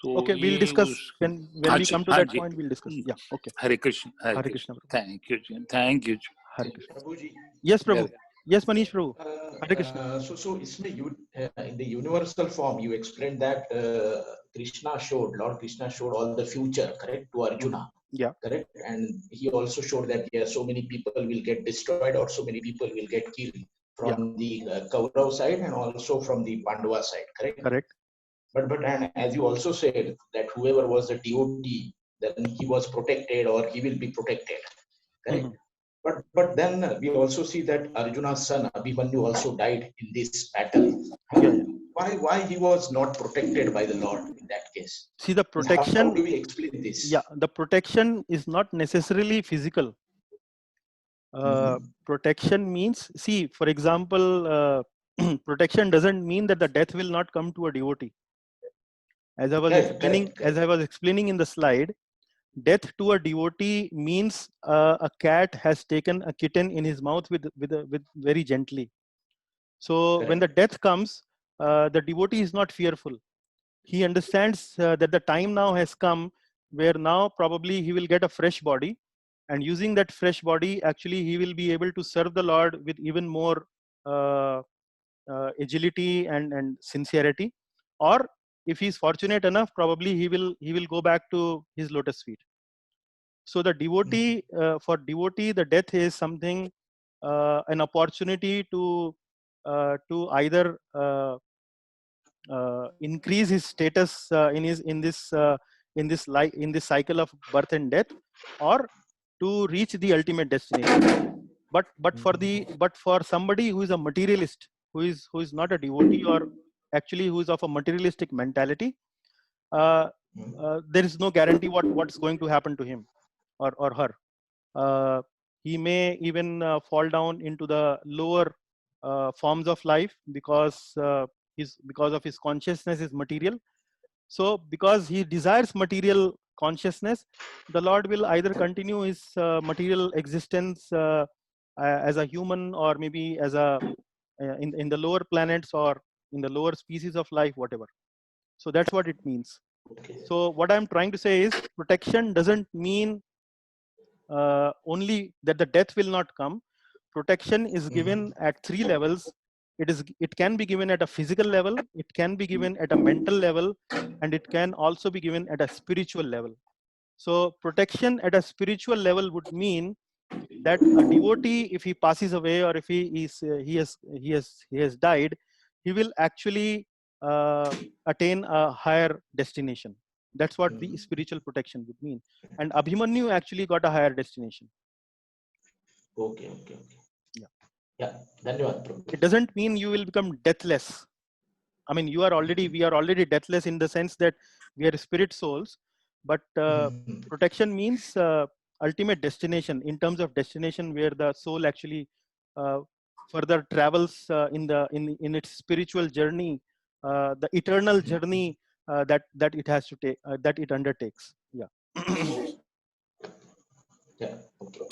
तो okay, we'll discuss when we come to that point. We'll discuss. Yeah. Okay. Hare Krishna. Hare Krishna. Thank you. Thank you. Hare Krishna. Yes, Prabhu. Yes, Manish Prabhu. Hare Krishna. So in the universal form, you explained that Lord Krishna showed all the future, correct, to Arjuna. Yeah. Correct. And he also showed that so many people will get destroyed or so many people will get killed from the Kaurav side and also from the Pandava side, correct? Correct. But and as you also said that whoever was the devotee, then he was protected or he will be protected, correct? But then we also see that Arjuna's son Abhimanyu also died in this battle. Why he was not protected by the Lord in that case? See, the protection. How do we explain this? Yeah, the protection is not necessarily physical. Protection means, see, for example, protection doesn't mean that the death will not come to a devotee. As I was explaining in the slide, death to a devotee means a cat has taken a kitten in his mouth with very gently. So when the death comes, the devotee is not fearful. He understands that the time now has come where now probably he will get a fresh body, and using that fresh body, actually he will be able to serve the Lord with even more agility and sincerity. Or if he's fortunate enough, probably he will go back to his lotus feet. So the devotee, for devotee, the death is something, an opportunity to either increase his status in this cycle of birth and death, or to reach the ultimate destination. But for somebody who is a materialist, who is not a devotee, or actually who is of a materialistic mentality, there is no guarantee what's going to happen to him or her. He may even fall down into the lower forms of life because of his consciousness is material. So because he desires material consciousness, the Lord will either continue his material existence as a human, or maybe as a in the lower planets or in the lower species of life, whatever. So that's what it means. So what I'm trying to say is, protection doesn't mean only that the death will not come. Protection is given at 3 levels. It can be given at a physical level, it can be given at a mental level, and it can also be given at a spiritual level. So protection at a spiritual level would mean that a devotee, if he passes away or if he has died, he will actually attain a higher destination. That's what the spiritual protection would mean. And Abhimanyu actually got a higher destination. Okay. Yeah. Yeah. It doesn't mean you will become deathless. I mean, we are already deathless in the sense that we are spirit souls, but protection means ultimate destination, in terms of destination where the soul actually further travels in its spiritual journey, the eternal journey that it has to take, that it undertakes. Yeah. Yeah. Okay.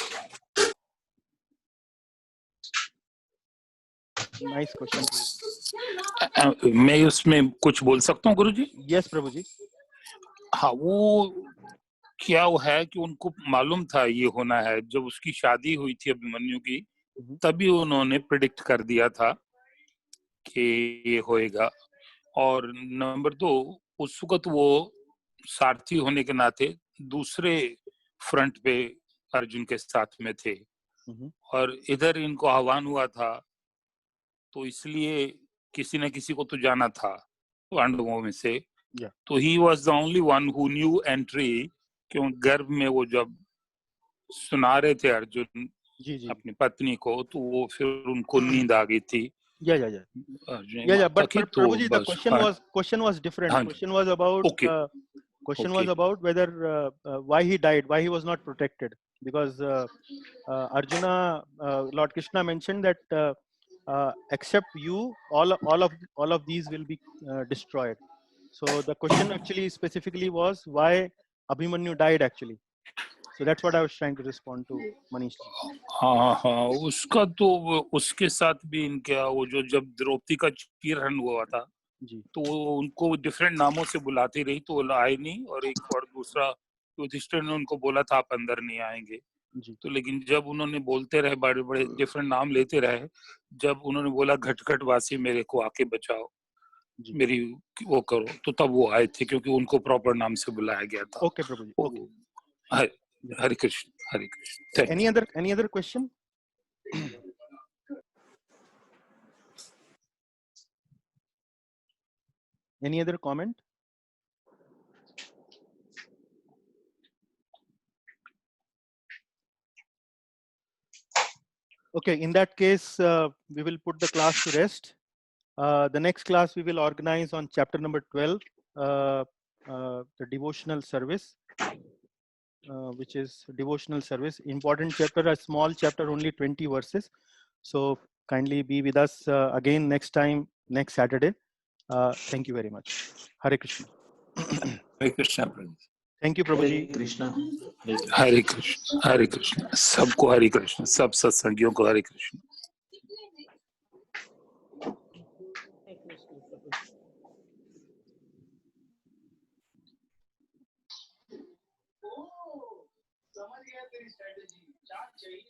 Nice question. मैं उसमें कुछ बोल सकता हूँ गुरुजी? Yes, प्रभु जी. हाँ, वो क्या वो है कि उनको मालूम था ये होना है. जब उसकी शादी हुई थी अभिमन्यु की, तभी उन्होंने प्रेडिक्ट कर दिया था कि ये होएगा. और नंबर 2, उस वक्त वो सारथी होने के नाते दूसरे फ्रंट पे अर्जुन के साथ में थे, और इधर इनको आह्वान हुआ था, तो इसलिए किसी न किसी को तो जाना था पांडवों में से. तो he was the only one who knew entry. क्यों गर्भ में वो जब सुना रहे थे अर्जुन अपनी पत्नी को, तो वो फिर उनको नींद आ गई थी. But Prabhuji, the question was different. Question was about whether why he died, why he was not protected, because Arjuna, Lord Krishna mentioned that except you, all of these will be destroyed. So the question actually specifically was why Abhimanyu died actually. So that's what I was trying to respond to, Manish. हाँ, उसका तो उसके साथ भी इनका वो जो जब द्रौपदी का चीरहरण हुआ था, तो उनको डिफरेंट नामों से बुलाती रही, तो वो आए नहीं. और एक और दूसरा युधिष्ठिर ने उनको बोला था आप अंदर नहीं आएंगे. तो लेकिन जब उन्होंने बोलते रहे, बड़े बड़े डिफरेंट नाम लेते रहे, जब उन्होंने बोला घटघट वासी मेरे को आके बचाओ, मेरी वो करो, तो तब वो आए थे, क्योंकि उनको प्रॉपर नाम से बुलाया गया था. Okay Prabhu ji. Okay. Hare Krishna, Hare Krishna. Any other question? Any other comment? Okay, in that case, we will put the class to rest. The next class we will organize on chapter number 12, the devotional service. Which is devotional service, important chapter, a small chapter, only 20 verses. So kindly be with us again next time, next Saturday. Thank you very much. Hare Krishna. Hare Krishna. Thank you, Prabhuji. Hare Krishna. Hare Krishna. Hare Krishna. सबको हरे कृष्ण, सब सत्संगियों को हरे कृष्ण. समझ गया तेरी strategy, chart चाहिए.